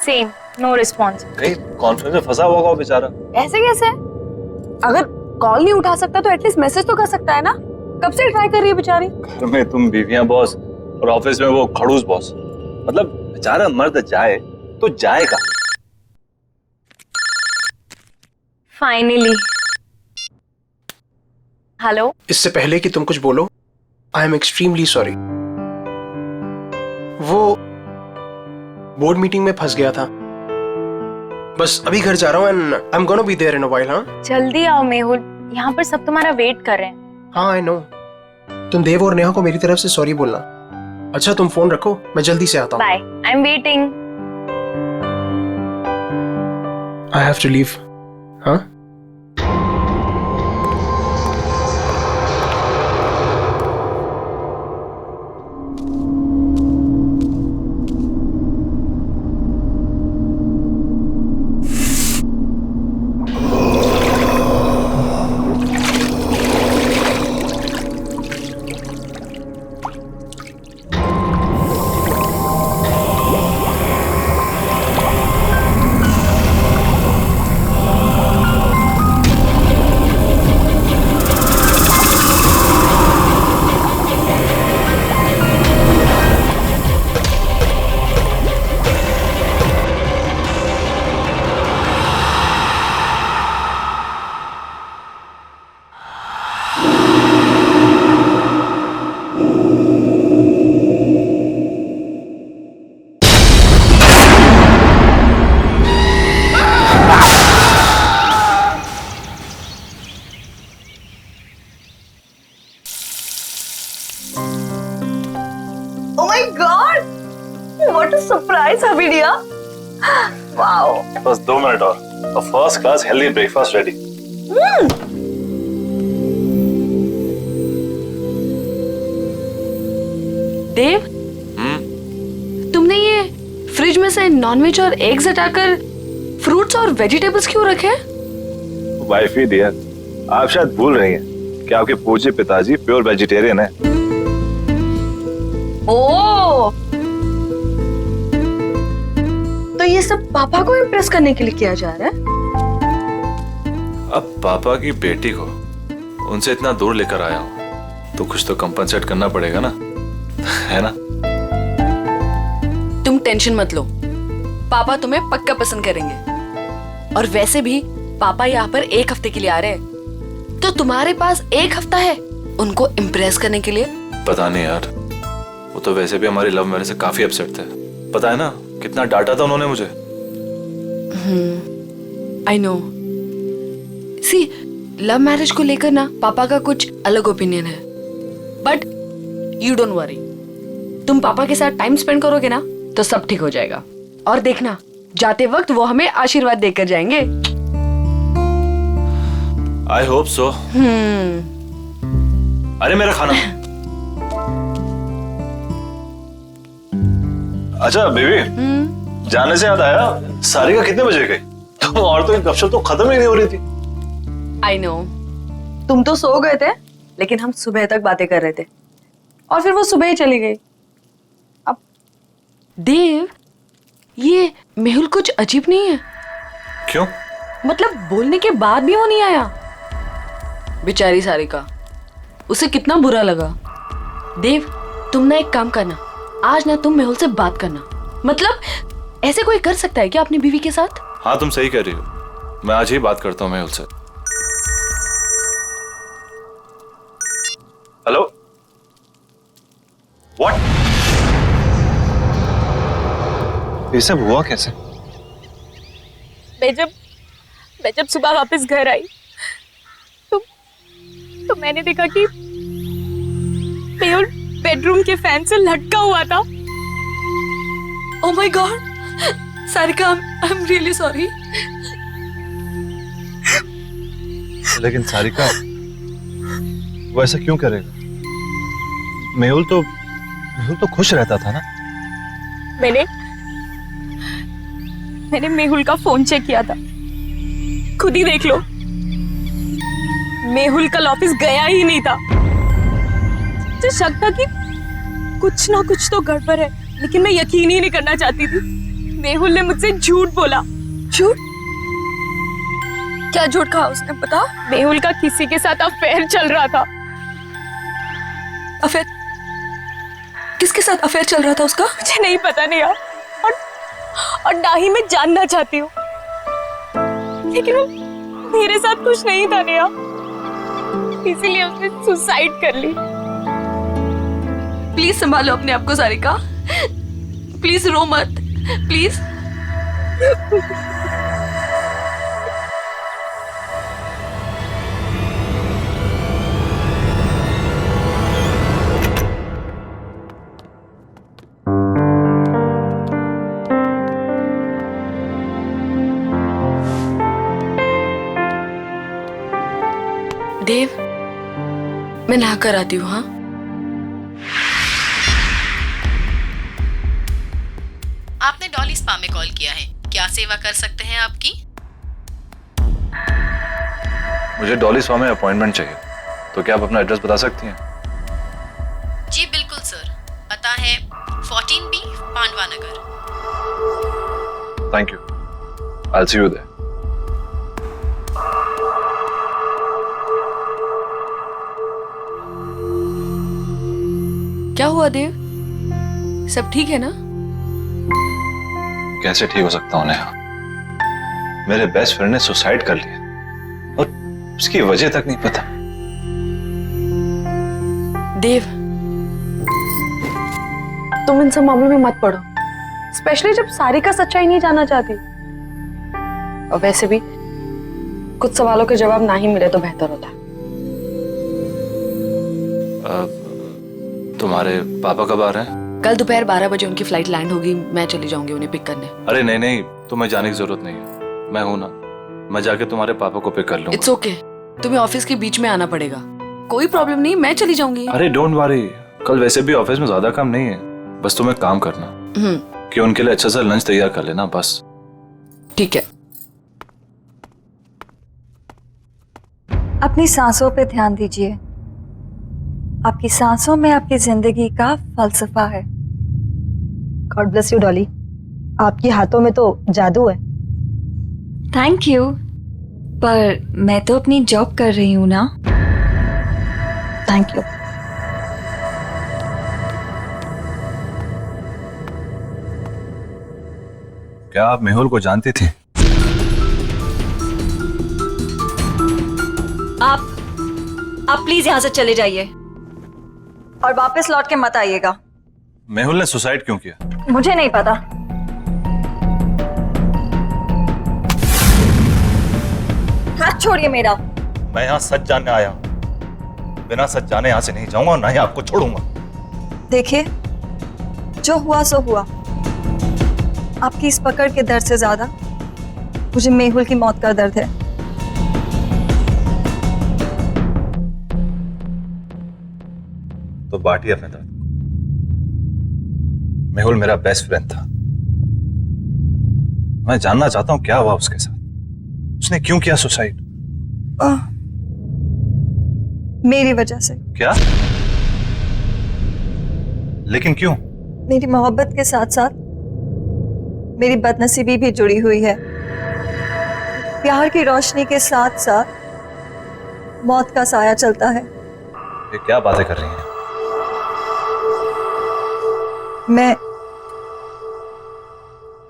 Speaker 19: Same, no response.
Speaker 2: कॉन्फ्रेंस में फंसा हुआ होगा बेचारा।
Speaker 18: ऐसे कैसे? अगर कॉल नहीं उठा सकता तो एटलीस्ट मैसेज तो कर सकता है ना। कब से ट्राई कर रही है बेचारी।
Speaker 2: तुम्हें तुम बीवियां बॉस और ऑफिस में वो खड़ूस बॉस, मतलब बेचारा मर्द जाए तो जाएगा।
Speaker 19: फाइनली। हेलो।
Speaker 21: इससे पहले कि तुम कुछ बोलो, आई एम एक्सट्रीमली सॉरी। वो बोर्ड मीटिंग में फंस गया था, बस अभी घर जा रहा हूँ and I am gonna be there in a while. हाँ
Speaker 19: जल्दी आओ मेहुल, यहाँ पर सब तुम्हारा वेट कर रहे हैं।
Speaker 21: हाँ आई नो। तुम देव और नेहा को मेरी तरफ से सॉरी बोलना। अच्छा तुम फोन रखो, मैं जल्दी से आता हूँ।
Speaker 19: Bye, I am waiting.
Speaker 21: I have to leave. हाँ
Speaker 18: Oh my God! What a surprise, Habidia! Wow!
Speaker 2: बस 2 मिनट और first class healthy breakfast ready.
Speaker 18: Dev, तुमने ये फ्रिज में से नॉनवेज और एग्स हटाकर फ्रूट्स और वेजिटेबल्स क्यों रखे हैं?
Speaker 2: वाइफी डियर, आप शायद भूल रही हैं कि आपके पूज्य पिताजी प्योर वेजिटेरियन है।
Speaker 18: ओह, तो ये सब पापा को इम्प्रेस करने के लिए किया जा रहा है?
Speaker 2: अब पापा की बेटी को उनसे इतना दूर लेकर आया हूँ तो कुछ तो कंपनसेट करना पड़ेगा ना, है ना?
Speaker 18: तुम टेंशन मत लो, पापा तुम्हें पक्का पसंद करेंगे। और वैसे भी पापा यहाँ पर 1 हफ्ते के लिए आ रहे हैं, तो तुम्हारे पास 1 हफ्ता है उनको इम्प्रेस करने के लिए।
Speaker 2: पता नहीं यार, वो तो वैसे भी हमारी लव मैरिज से काफी अपसेट थे। पता है ना कितना डांटा था उन्होंने मुझे।
Speaker 18: I know. See, love marriage को लेकर ना पापा का कुछ अलग ओपिनियन है, बट यू डोंट वरी, तुम पापा के साथ टाइम स्पेंड करोगे ना तो सब ठीक हो जाएगा। और देखना, जाते वक्त वो हमें आशीर्वाद देकर जाएंगे।
Speaker 2: I hope so. अरे मेरा खाना। अच्छा बेबी, जाने से याद आया, सारिका कितने बजे गई? तुम औरतों की गपशप तो खत्म ही नहीं हो रही थी।
Speaker 18: आई नो, तुम तो सो गए थे, लेकिन हम सुबह तक बातें कर रहे थे और फिर वो सुबह ही चली गई। अब देव, ये मेहुल कुछ अजीब नहीं है?
Speaker 2: क्यों?
Speaker 18: मतलब बोलने के बाद भी वो नहीं आया। बेचारी सारिका, उसे कितना बुरा लगा। देव, तुम ना एक काम करना, आज ना तुम मेहुल से बात करना। मतलब ऐसे कोई कर सकता है क्या अपनी बीवी के साथ?
Speaker 2: हाँ तुम सही कह रही हो, मैं आज ही बात करता हूँ मेहुल से। Hello, what? ये सब हुआ कैसे?
Speaker 12: मैं जब सुबह वापस घर आई तो मैंने देखा कि मेहुल बेडरूम के फैन से लटका हुआ था।
Speaker 18: Oh my God, Sarika, I'm really sorry.
Speaker 2: लेकिन सारिका, वो ऐसा क्यों करेगा? मेहुल तो खुश रहता था ना।
Speaker 12: मैंने मेहुल का फोन चेक किया था, खुद ही देख लो। मेहुल कल ऑफिस गया ही नहीं था। मुझे शक था कि कुछ ना कुछ तो गड़बड़ है, लेकिन मैं यकीन ही नहीं करना चाहती थी। मेहुल ने मुझसे झूठ बोला।
Speaker 18: झूठ? क्या झूठ कहा उसने, बता?
Speaker 12: मेहुल का किसी के साथ अफेयर चल रहा था।
Speaker 18: अफेयर? किसके साथ अफेयर चल रहा था उसका?
Speaker 12: मुझे नहीं पता नहीं यार, और ना ही मैं जानना चाहती हूँ, लेकिन वो मेरे साथ कुछ नहीं था नेहा, इसीलिए उसने सुसाइड कर ली।
Speaker 18: प्लीज संभालो अपने आप को सारिका, प्लीज रो मत, प्लीज। देव, मैं नहा कर आती हूँ। हाँ,
Speaker 4: आपने डॉली स्पा में कॉल किया है, क्या सेवा कर सकते हैं आपकी?
Speaker 2: मुझे डॉली स्पा में अपॉइंटमेंट चाहिए, तो क्या आप अपना एड्रेस बता सकती हैं?
Speaker 4: जी बिल्कुल सर, पता है 14B Pandava Nagar.
Speaker 2: Thank you, I will see you there.
Speaker 18: क्या हुआ देव, सब ठीक है ना?
Speaker 2: कैसे ठीक हो सकता हूँ नेहा? मेरे बेस्ट फ्रेंड ने सुसाइड कर लिया और उसकी वजह तक नहीं पता।
Speaker 18: देव, तुम इन सब मामलों में मत पड़ो, स्पेशली जब सारिका सच्चाई नहीं जानना चाहती। और वैसे भी कुछ सवालों के जवाब ना ही मिले तो बेहतर होता।
Speaker 2: तुम्हारे पापा कब आ रहे हैं?
Speaker 18: कल दोपहर 12 बजे उनकी फ्लाइट लैंड होगी, मैं चली जाऊंगी उन्हें पिक करने।
Speaker 2: अरे नहीं नहीं, तुम्हें जाने की जरूरत नहीं है, मैं हूं ना, मैं जाके तुम्हारे पापा को पिक कर लूंगा।
Speaker 18: इट्स ओके, तुम्हें ऑफिस के बीच में आना पड़ेगा, कोई प्रॉब्लम नहीं, मैं चली जाऊंगी।
Speaker 2: अरे डोंट वरी, कल वैसे भी ऑफिस में ज्यादा काम नहीं है, बस तुम्हें काम करना कि उनके लिए अच्छा सा लंच तैयार कर लेना बस।
Speaker 18: ठीक है।
Speaker 20: अपनी सांसों पे ध्यान दीजिए, आपकी सांसों में आपकी जिंदगी का फलसफा है।
Speaker 6: गॉड ब्लेस यू डॉली, आपके हाथों में तो जादू है।
Speaker 20: थैंक यू, पर मैं तो अपनी जॉब कर रही हूँ ना।
Speaker 6: Thank you.
Speaker 2: क्या आप मेहुल को जानती थी?
Speaker 20: आप प्लीज यहाँ से चले जाइए और वापस लौट के मत आइएगा।
Speaker 2: मेहुल ने सुसाइड क्यों किया?
Speaker 20: मुझे नहीं पता। हाथ छोड़िए मेरा।
Speaker 2: मैं यहाँ सच जानने आया हूँ, बिना सच जाने यहाँ से नहीं जाऊंगा और ना ही आपको छोड़ूंगा।
Speaker 20: देखिए, जो हुआ सो हुआ। आपकी इस पकड़ के दर्द से ज्यादा मुझे मेहुल की मौत का दर्द है।
Speaker 2: तो बांटिए अपने दर्द। मेहुल मेरा बेस्ट फ्रेंड था, मैं जानना चाहता हूं क्या हुआ उसके साथ, उसने क्यों किया सुसाइड?
Speaker 20: मेरी वजह से।
Speaker 2: क्या? लेकिन क्यों?
Speaker 20: मेरी मोहब्बत के साथ साथ मेरी बदनसीबी भी जुड़ी हुई है। प्यार की रोशनी के साथ साथ मौत का साया चलता है।
Speaker 2: ये क्या बातें कर रही हैं?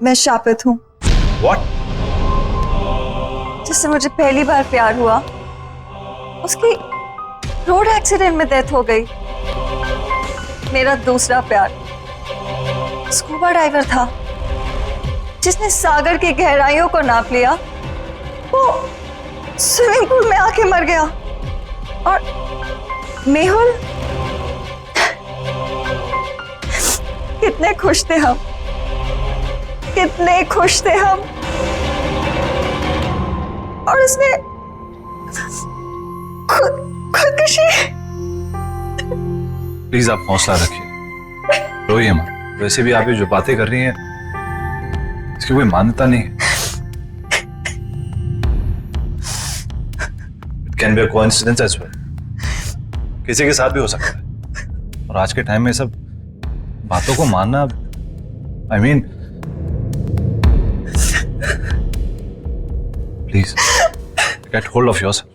Speaker 20: मैं शापित हूं।
Speaker 2: What?
Speaker 20: जिससे मुझे पहली बार प्यार हुआ, उसकी रोड एक्सीडेंट में डेथ हो गई। मेरा दूसरा प्यार स्कूबा डाइवर था, जिसने सागर की गहराइयों को नाप लिया। वो स्विमिंग पूल में आके मर गया। और मेहुल, कितने खुश थे हम, कितने खुश थे हम। और उसने खुदकुशी।
Speaker 2: प्लीज आप हौसला रखिए, रोइए मत। वैसे भी आप ये जो बातें कर रही हैं इसकी कोई मान्यता नहीं है। It can be a coincidence as well, किसी के साथ भी हो सकता है। और आज के टाइम में सब बातों को मानना, I mean, please get hold of yourself.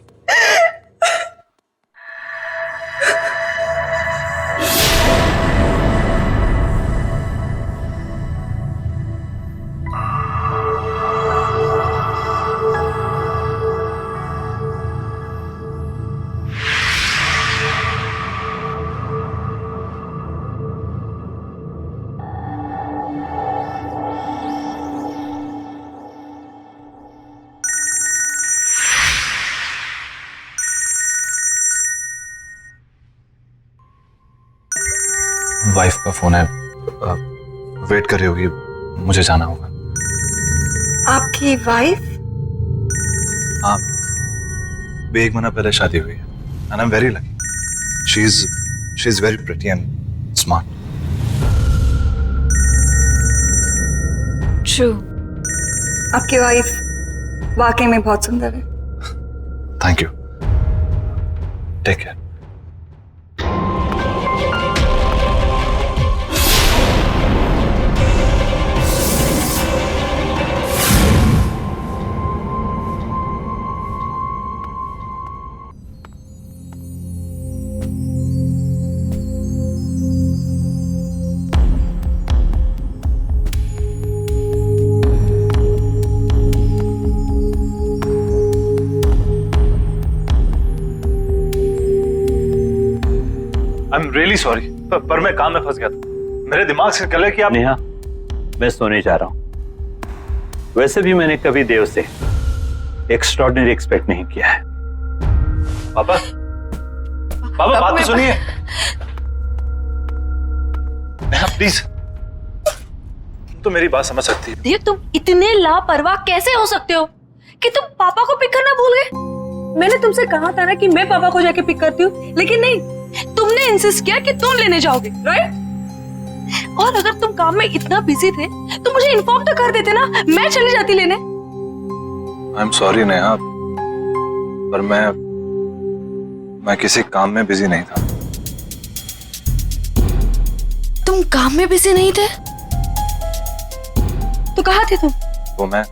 Speaker 2: Wife का फोन है, वेट कर रही होगी, मुझे जाना होगा।
Speaker 20: आपकी वाइफ?
Speaker 2: हाँ, भी 1 महीना पहले शादी हुई है। And I am very lucky. She is very pretty and smart.
Speaker 20: True, आपकी वाइफ वाकई में बहुत सुंदर है।
Speaker 2: Thank you, take care. I am really sorry, पर मैं काम में फंस गया था। मेरे दिमाग से निकल कि आप।
Speaker 22: नेहा, मैं सोने जा रहा हूं। वैसे भी मैंने कभी देव से एक्स्ट्रॉर्डिनरी एक्सपेक्ट नहीं किया है।
Speaker 2: पापा, पापा बात तो सुनिए। प्लीज, तो मेरी बात समझ सकती है।
Speaker 18: देव, तुम इतने लापरवाह कैसे हो सकते हो कि तुम पापा को पिक करना भूल गए? मैंने तुमसे कहा था ना कि मैं पापा को जाके पिक करती हूँ, लेकिन नहीं, तुमने इंसिस्ट किया कि तुम लेने जाओगे, राइट? और अगर तुम काम में इतना बिजी थे तो मुझे इन्फॉर्म तो कर देते ना, मैं चली जाती लेने।
Speaker 2: आई एम सॉरी नेहा, पर मैं किसी काम में बिजी नहीं था।
Speaker 18: तुम काम में बिजी नहीं थे तो कहाँ थे तुम?
Speaker 2: वो मैं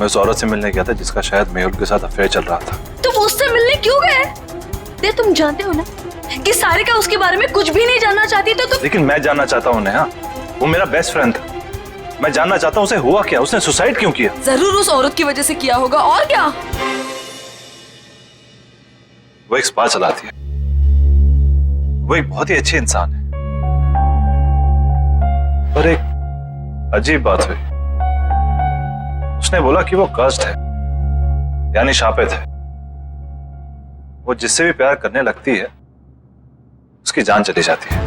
Speaker 2: उस औरत से मिलने गया था जिसका शायद मेहुल के साथ अफेयर चल रहा था।
Speaker 18: तुम उससे मिलने क्यों गए? देव, तुम जानते हो ना कि सारिका उसके बारे में कुछ भी नहीं जानना चाहती, तो तुम...
Speaker 2: लेकिन मैं जानना चाहता हूँ नेहा, वो मेरा बेस्ट फ्रेंड था। मैं जानना चाहता हूँ उसे हुआ क्या, उसने सुसाइड क्यों किया?
Speaker 18: जरूर उस औरत की वजह से किया होगा, और क्या?
Speaker 2: वो एक स्पा चलाती है, वो एक बहुत ही अच्छी इंसान है, पर एक अजीब बात हुई। उसने बोला कि वो कर्स्ड है, यानी शापित है। वो जिससे भी प्यार करने लगती है उसकी जान चली जाती है।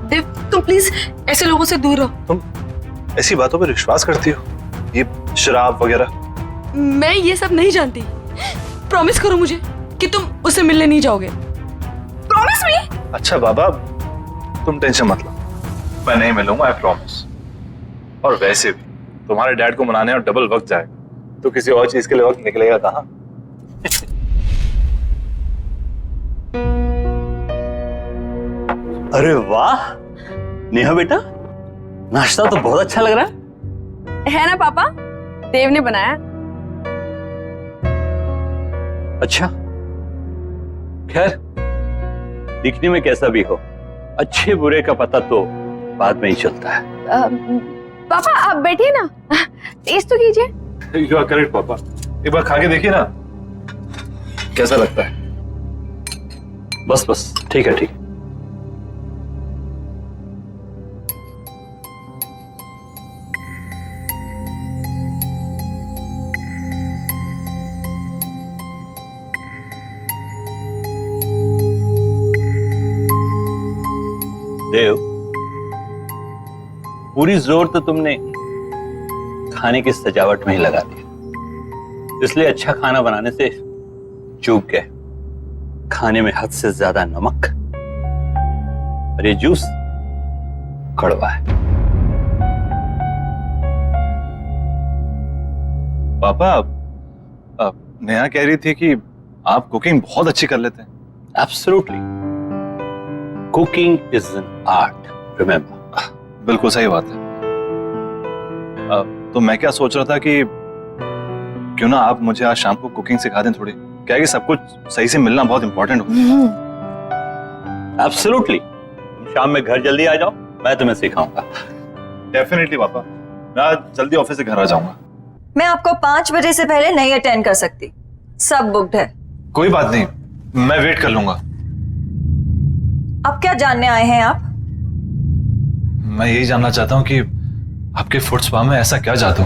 Speaker 18: देव, तुम प्लीज ऐसे लोगों से दूर रहो।
Speaker 2: तुम ऐसी बातों पर विश्वास करती हो, ये शराब वगैरह?
Speaker 18: मैं ये सब नहीं जानती। प्रॉमिस करो मुझे कि तुम उससे मिलने नहीं जाओगे। Promise me.
Speaker 2: अच्छा बाबा, तुम टेंशन मत लो, मैं नहीं मिलूंगा, आई प्रॉमिस। और वैसे भी तुम्हारे डैड को मनाने और डबल वक्त जाएगा, तो किसी और चीज के लिए वक्त निकलेगा कहाँ?
Speaker 22: अरे वाह नेहा बेटा, नाश्ता तो बहुत अच्छा लग रहा
Speaker 18: है ना पापा? देव ने बनाया।
Speaker 22: अच्छा, खैर दिखने में कैसा भी हो, अच्छे बुरे का पता तो बाद में ही चलता है।
Speaker 10: पापा आप बैठिए ना, टेस्ट तो कीजिए।
Speaker 2: यू आर करेक्ट पापा, एक बार खा के देखिए ना कैसा लगता है।
Speaker 22: बस ठीक है, ठीक है। देव, पूरी जोर तो तुमने खाने की सजावट में ही लगा दिया, इसलिए अच्छा खाना बनाने से चूक गए। खाने में हद से ज्यादा नमक और ये जूस कड़वा है।
Speaker 2: पापा, नेहा कह रही थी कि आप कुकिंग बहुत अच्छी कर लेते हैं।
Speaker 22: Absolutely, cooking is an art, remember.
Speaker 2: बिल्कुल सही बात है। तो मैं क्या सोच रहा था कि क्यों ना आप मुझे आज शाम को कुकिंग सिखा दें थोड़ी, क्या है कि सब कुछ सही से मिलना बहुत इंपॉर्टेंट होता है।
Speaker 22: एब्सोल्युटली, तुम शाम में घर जल्दी आ जाओ, मैं तुम्हें सिखाऊंगा।
Speaker 2: डेफिनेटली पापा, मैं आज जल्दी ऑफिस से घर आ जाऊंगा।
Speaker 20: मैं आपको 5 बजे से पहले नहीं अटेंड कर सकती, सब बुक्ड है।
Speaker 2: कोई बात नहीं, मैं वेट कर लूंगा।
Speaker 20: अब क्या जानने आए हैं आप?
Speaker 2: मैं यही जानना चाहता हूँ कि आपके फुट स्पा में ऐसा क्या जादू?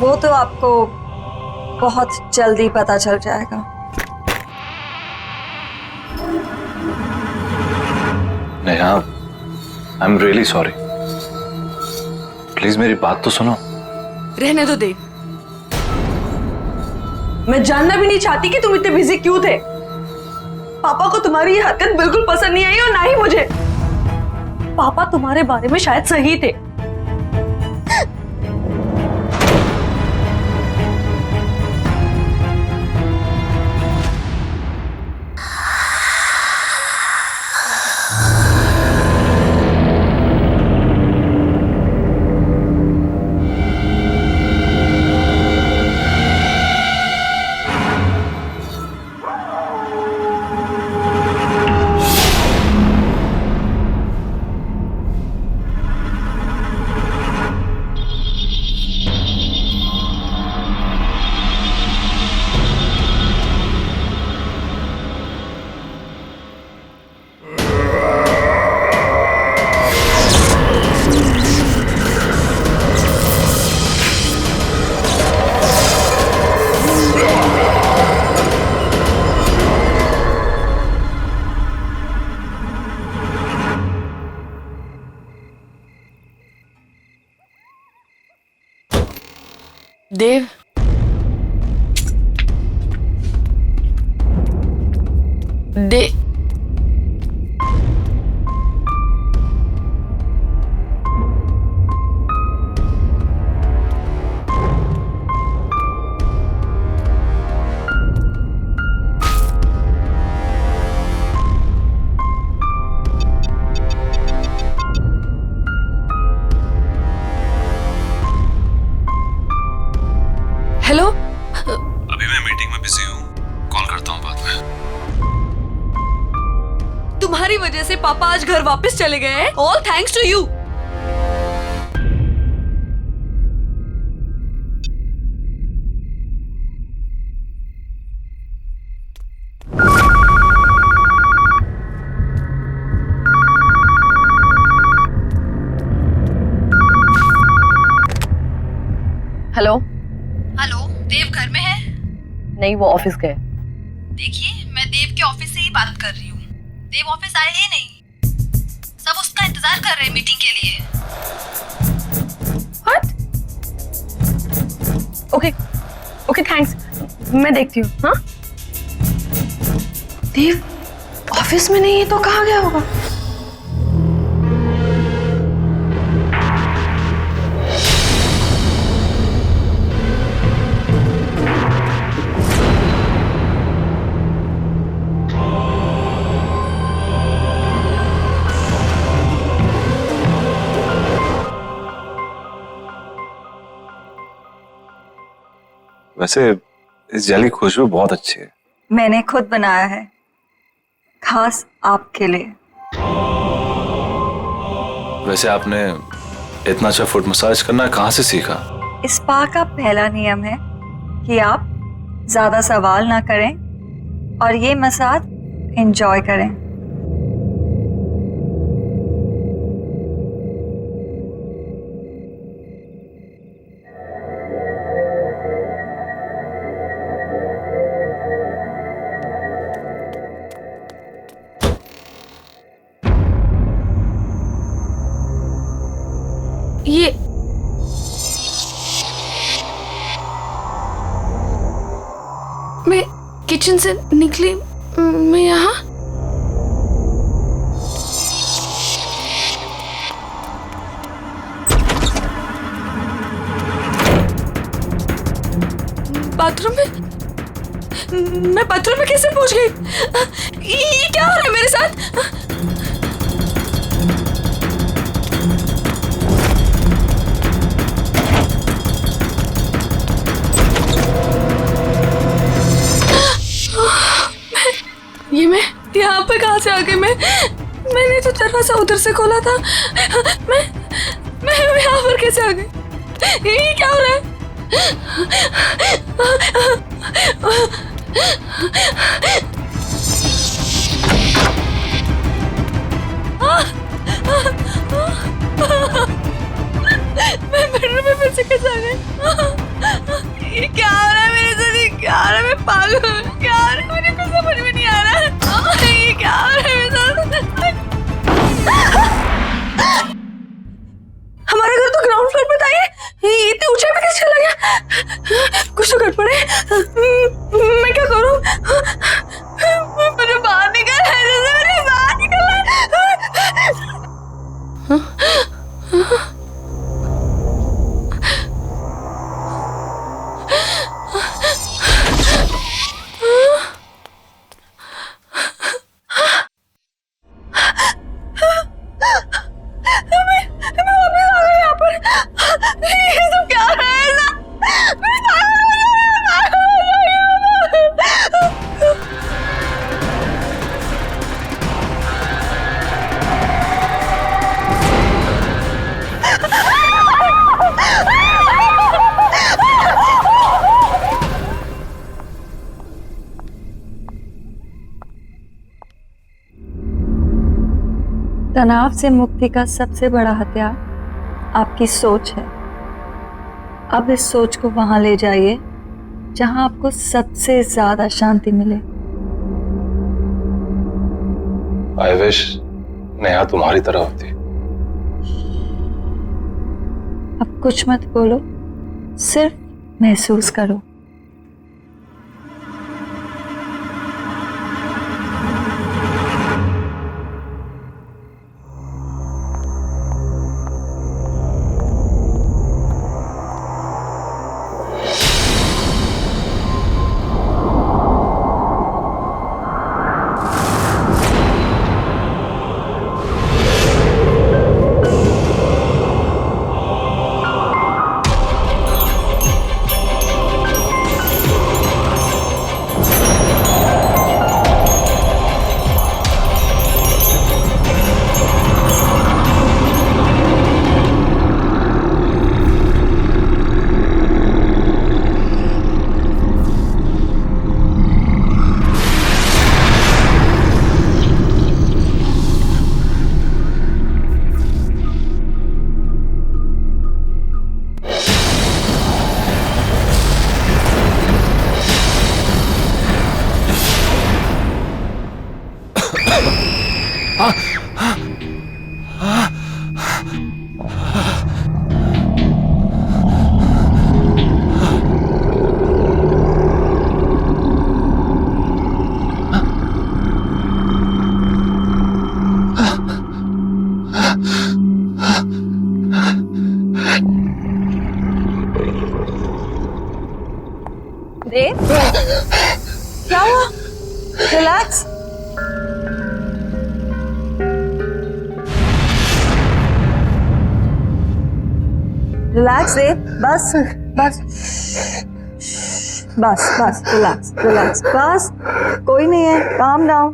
Speaker 20: वो तो आपको बहुत जल्दी पता चल जाएगा।
Speaker 2: नेहा, आई एम रियली सॉरी, प्लीज मेरी बात तो सुनो।
Speaker 18: रहने दो देव, मैं जानना भी नहीं चाहती कि तुम इतने बिजी क्यों थे। पापा को तुम्हारी ये हरकत बिल्कुल पसंद नहीं आई और ना ही मुझे। पापा तुम्हारे बारे में शायद सही थे।
Speaker 3: देव, हेलो।
Speaker 2: अभी मैं मीटिंग में बिजी हूँ, कॉल करता हूँ बाद में।
Speaker 18: तुम्हारी वजह से पापा आज घर वापस चले गए हैं। All thanks to you. Hello.
Speaker 4: Hello, Dev घर में है?
Speaker 18: नहीं, वो ऑफिस गए।
Speaker 4: देखिए, मैं देव के ऑफिस से ही बात कर रही हूँ। देव ऑफिस आए ही नहीं। सब उसका इंतजार कर रहे हैं मीटिंग के लिए।
Speaker 18: ओके ओके, थैंक्स, मैं देखती हूँ। हाँ, देव ऑफिस में नहीं है तो कहाँ गया होगा?
Speaker 2: वैसे इस जेली की खुशबू बहुत अच्छी है।
Speaker 20: मैंने खुद बनाया है, खास आपके लिए।
Speaker 2: वैसे आपने इतना अच्छा फुट मसाज करना कहाँ से सीखा?
Speaker 20: इस स्पा का पहला नियम है कि आप ज्यादा सवाल ना करें और ये मसाज एंजॉय करें।
Speaker 12: ये मैं किचन से निकली, मैं यहाँ बाथरूम में, मैं बाथरूम में कैसे पहुंच गई? ये क्या हो रहा है मेरे साथ? ये मैं यहाँ पे कहाँ से आ गई? मैंने तो दरवाजा उधर से खोला था। मैं यहाँ पर कैसे आ गई? ये क्या हो रहा है? मैं बेडरूम में फिर से कैसे आ गई? ये क्या हो रहा है मेरे साथ? ये क्या हो रहा है? मैं पागल हूँ। क्या हो रहा है? मुझे कुछ समझ में नहीं आ रहा है। ये क्या हो रहा है मेरे साथ? हमारा घर तो ग्राउंड फ्लोर पे था। ये इतने ऊंचाई पे कैसे चला गया? कुछ तो गड़बड़ है। मैं क्या करूँ? मुझे बाहर निकलना है, मुझे बाहर निकलना है।
Speaker 20: तनाव से मुक्ति का सबसे बड़ा हथियार आपकी सोच है। अब इस सोच को वहां ले जाइए जहां आपको सबसे ज्यादा शांति मिले।
Speaker 2: आई विश नेहा तुम्हारी तरह होती।
Speaker 20: अब कुछ मत बोलो, सिर्फ महसूस करो। देव, क्या हुआ? रिलैक्स। रिलैक्स देव, बस बस बस बस रिलैक्स रिलैक्स, बस कोई नहीं है, काम डाउन।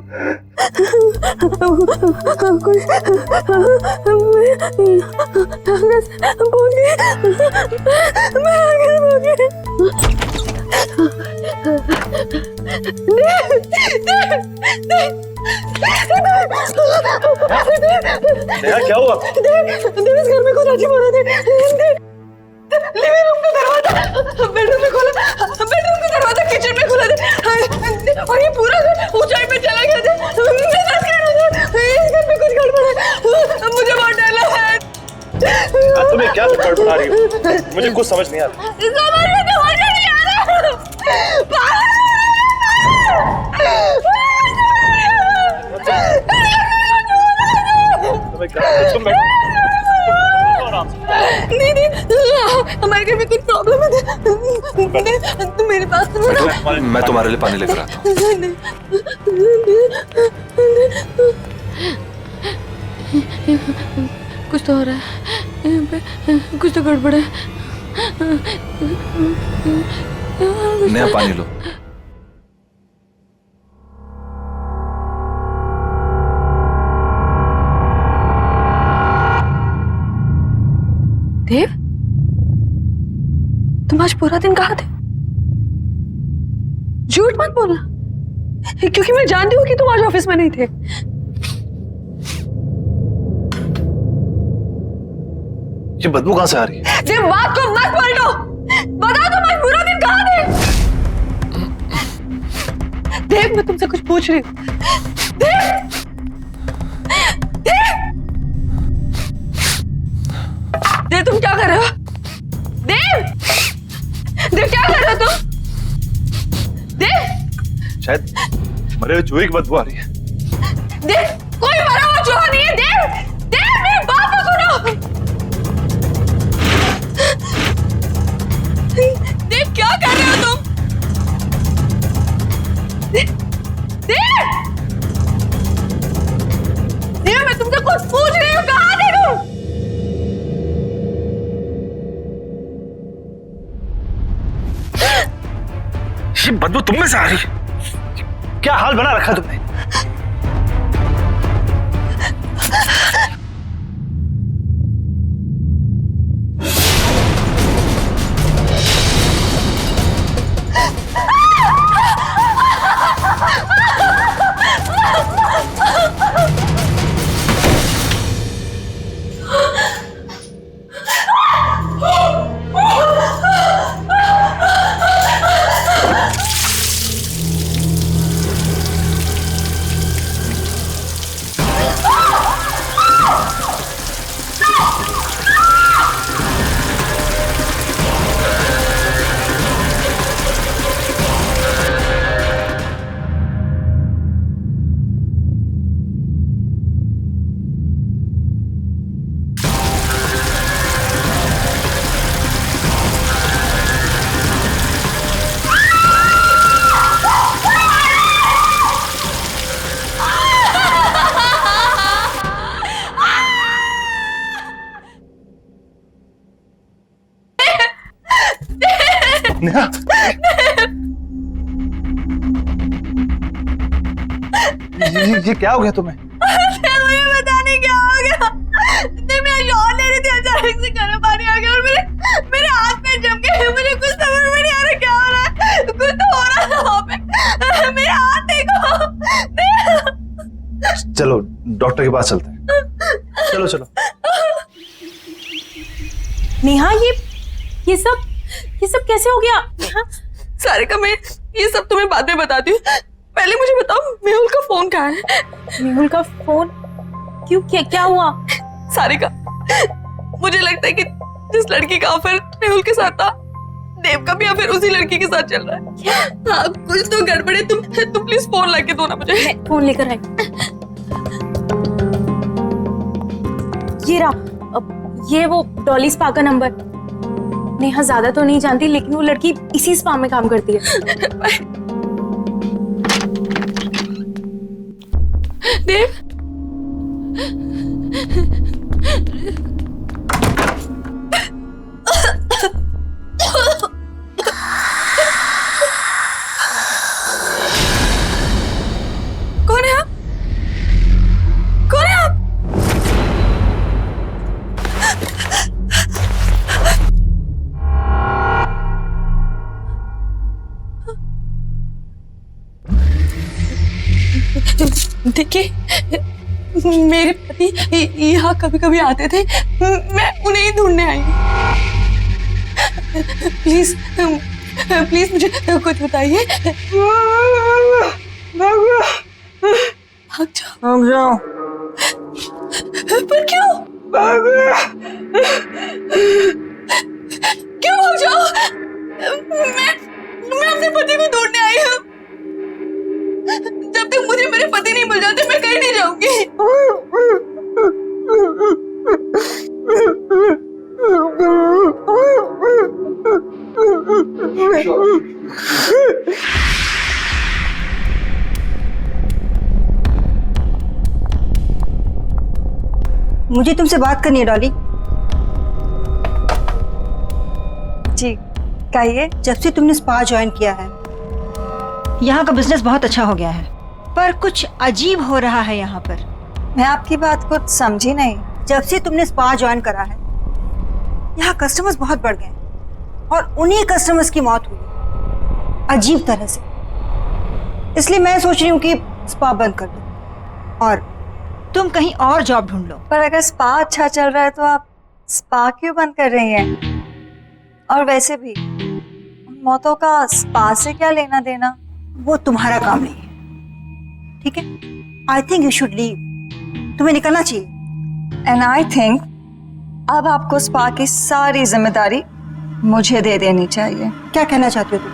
Speaker 2: क्या हुआ?
Speaker 20: देव इस घर में कुछ अजीब हो रहा है। लिविंग रूम का दरवाजा बेडरूम में खोला, बेडरूम का दरवाजा किचन में खुला था और ये पूरा घर ऊंचाई पे चला गया था। मैं डर गया था, इस घर में कुछ गड़बड़ है, मुझे बहुत डर लग रहा है।
Speaker 2: तुम्हें क्या गड़बड़ा रही हो? मुझे कुछ समझ नहीं आ रहा।
Speaker 20: समझ नहीं आ रहा। नहीं हमारे घर में कुछ प्रॉब्लम है, तुम मेरे पास
Speaker 2: मैं तुम्हारे लिए पानी लेकर आता हूँ।
Speaker 12: कुछ तो हो रहा है, कुछ तो गड़बड़ है।
Speaker 2: नया पानी लो।
Speaker 20: देव, तुम आज पूरा दिन कहाँ थे? झूठ मत बोलना, क्योंकि मैं जानती हूँ कि तुम आज ऑफिस में नहीं थे।
Speaker 2: ये बदबू कहाँ से आ रही है?
Speaker 20: देव, बात को मत पलटो, बताओ तुम आज पूरा दिन कहाँ थे? देव, मैं तुमसे कुछ पूछ रही हूँ। देव, देव, देव, तुम क्या कर रहे हो? देव, देव, क्या कर रहे हो तुम? देव,
Speaker 2: शायद मरे हुए चूहे की बदबू आ रही है।
Speaker 20: देव, कोई मरा हुआ चूहा नहीं है। देव, देव, मेरी बात तो सुनो। देव, क्या कर रहे हो तुम? देव, देव, देव, मैं तुमसे कुछ पूछ रही हूँ, कहाँ थे तुम?
Speaker 2: ये बदबू तुम में से आ रही है? क्या हाल बना रखा तुमने? ये क्या हो गया तुम्हें?
Speaker 18: मुझे पता नहीं क्या हो गया। मैं शॉट ले रही थी, अचानक से गर्म पानी आ गया और मेरे हाथ में जम गया। मुझे कुछ समझ में नहीं आ रहा क्या हो रहा है। कुछ तो हो रहा था वहाँ पे। मेरे हाथ देखो।
Speaker 2: चलो डॉक्टर के पास चलते हैं। चलो चलो।
Speaker 19: नेहा, ये सब कैसे हो गया?
Speaker 18: सारिका, मैं ये सब तुम्हें बाद में बताती हूँ। पहले मुझे बताओ, मेहुल का फोन कहाँ है?
Speaker 19: मेहुल का फोन? क्यों, क्या हुआ?
Speaker 18: सारिका, मुझे लगता है कि जिस लड़की का अफेयर मेहुल के साथ था, देव का भी अफेयर उसी लड़की के साथ चल रहा है। हाँ, कुछ तो गड़बड़ है। तुम प्लीज फोन लाके दो ना मुझे।
Speaker 19: फोन लेकर आई। ये रहा, ये वो डॉली स्पा का नंबर। नेहा ज्यादा तो नहीं जानती, लेकिन वो लड़की इसी स्पा में काम करती है।
Speaker 18: देव, कौन है आप? कौन है आप? देखिए, मेरे पति यहाँ कभी कभी आते थे। मैं उन्हें ही ढूंढने आई हूँ। प्लीज मुझे कुछ बताइए। भाग जाओ। पर क्यों? क्यों भाग जाओ? मैं अपने पति को ढूंढने आई हूँ। जब तक मुझे मेरे पति नहीं मिल जाते, मैं कहीं नहीं जाऊंगी।
Speaker 6: मुझे तुमसे बात करनी है डॉली।
Speaker 20: जी कहिए।
Speaker 6: जब से तुमने स्पा ज्वाइन किया है, यहाँ का बिजनेस बहुत अच्छा हो गया है, पर कुछ अजीब हो रहा है यहाँ पर।
Speaker 20: मैं आपकी बात कुछ समझी नहीं।
Speaker 6: जब से तुमने स्पा ज्वाइन करा है, यहाँ कस्टमर्स बहुत बढ़ गए और उन्हीं कस्टमर्स की मौत हुई अजीब तरह से। इसलिए मैं सोच रही हूँ कि स्पा बंद कर दो और तुम कहीं और जॉब ढूंढ लो।
Speaker 20: पर अगर स्पा अच्छा चल रहा है तो आप स्पा क्यों बंद कर रही हैं? और वैसे भी उन मौतों का स्पा से क्या लेना देना?
Speaker 6: वो तुम्हारा काम नहीं है, ठीक है? I think you should leave. तुम्हें निकलना चाहिए।
Speaker 20: एंड आई थिंक अब आपको स्पा की सारी जिम्मेदारी मुझे दे देनी चाहिए।
Speaker 6: क्या कहना चाहते हो तुम?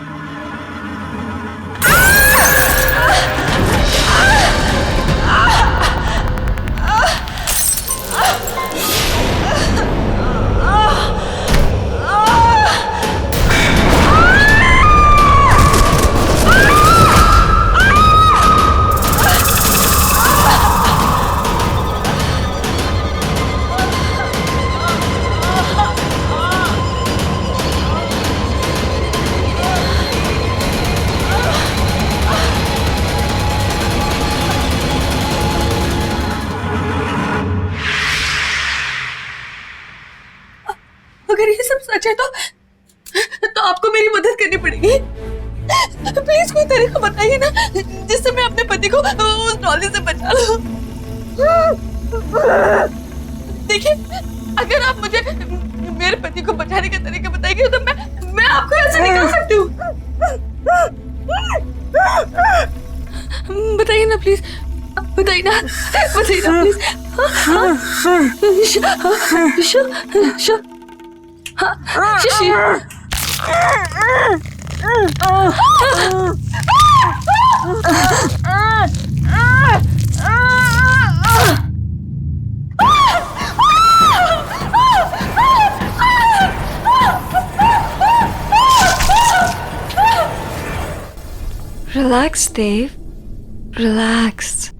Speaker 18: अगर ये सब सच है तो आपको मेरी मदद करनी पड़ेगी। प्लीज कोई तरीका बताइए ना, जिससे मैं अपने पति को उस डॉली से बचा लूं। देखिए, अगर आप मुझे मेरे पति को बचाने का तरीका बताएंगे तो मैं आपको ऐसे निकाल सकती हूँ। बताइए ना प्लीज, बताइए ना प्लीज।
Speaker 20: Relax, Dave. Relax.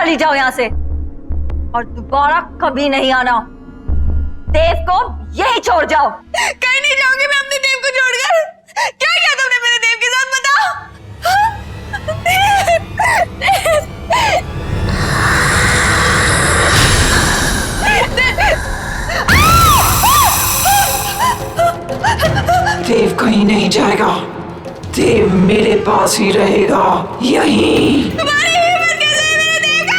Speaker 20: चली जाओ यहाँ से और दोबारा कभी नहीं आना। देव को यही छोड़ जाओ।
Speaker 3: कहीं नहीं जाऊंगी मैं अपने देव को छोड़कर। क्या किया तुमने मेरे देव के साथ, बताओ।
Speaker 13: देव कहीं नहीं जाएगा, देव मेरे पास ही रहेगा, यहीं।
Speaker 3: तुम्हारी हिम्मत कैसे है मेरे देव का?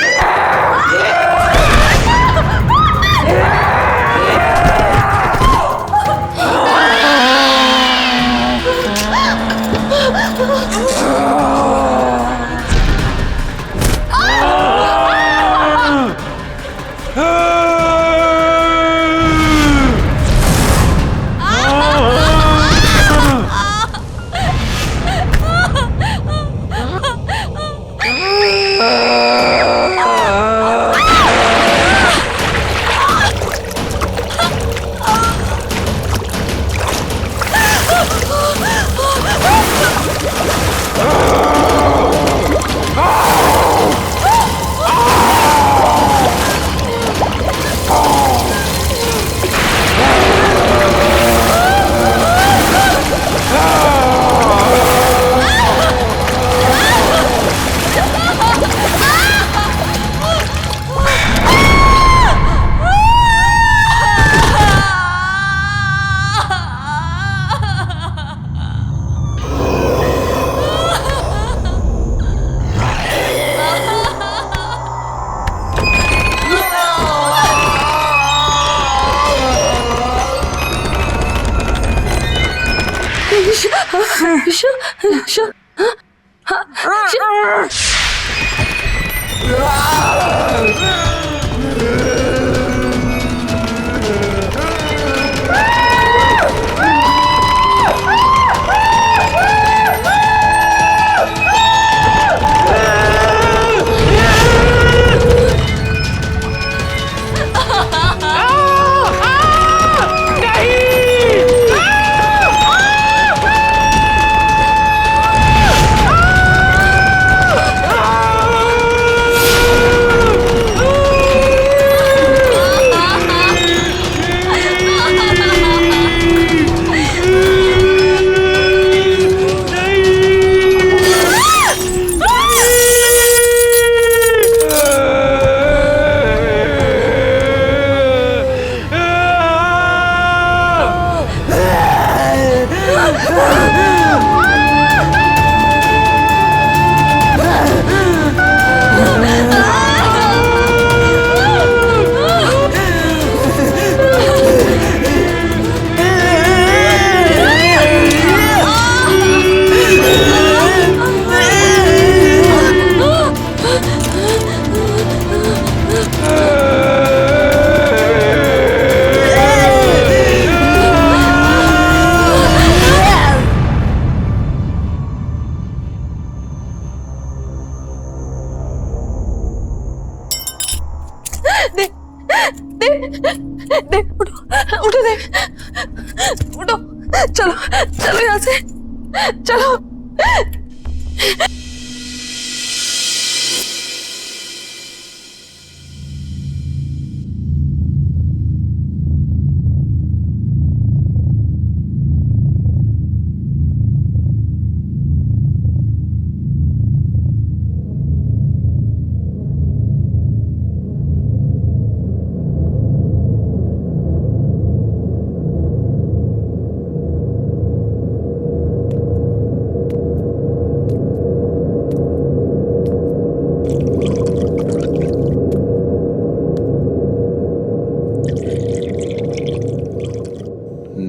Speaker 20: उठो, चलो चलो यहाँ से, चलो।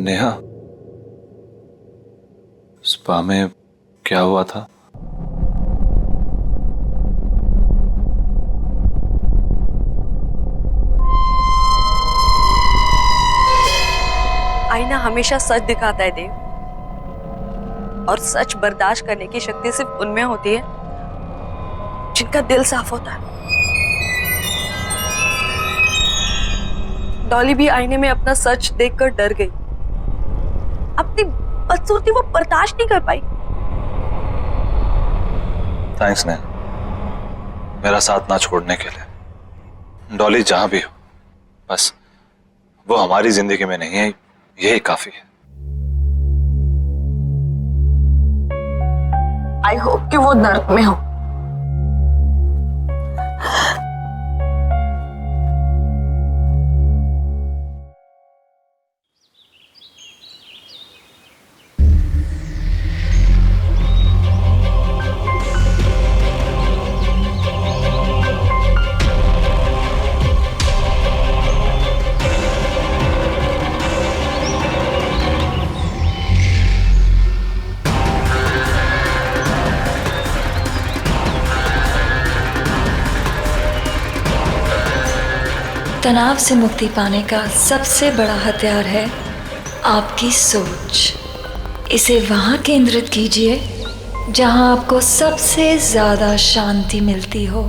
Speaker 2: नेहा, स्पा में क्या हुआ था?
Speaker 18: आईना हमेशा सच दिखाता है देव, और सच बर्दाश्त करने की शक्ति सिर्फ उनमें होती है जिनका दिल साफ होता है। डॉली भी आईने में अपना सच देखकर डर गई। अपनी बदसूरती वो बर्दाश्त नहीं कर पाई।
Speaker 2: थैंक्स नेहा, मेरा साथ ना छोड़ने के लिए। डॉली जहां भी हो, बस वो हमारी जिंदगी में नहीं है, यही काफी है।
Speaker 18: आई होप कि वो नर्क में हो।
Speaker 20: तनाव से मुक्ति पाने का सबसे बड़ा हथियार है आपकी सोच। इसे वहाँ केंद्रित कीजिए जहाँ आपको सबसे ज़्यादा शांति मिलती हो।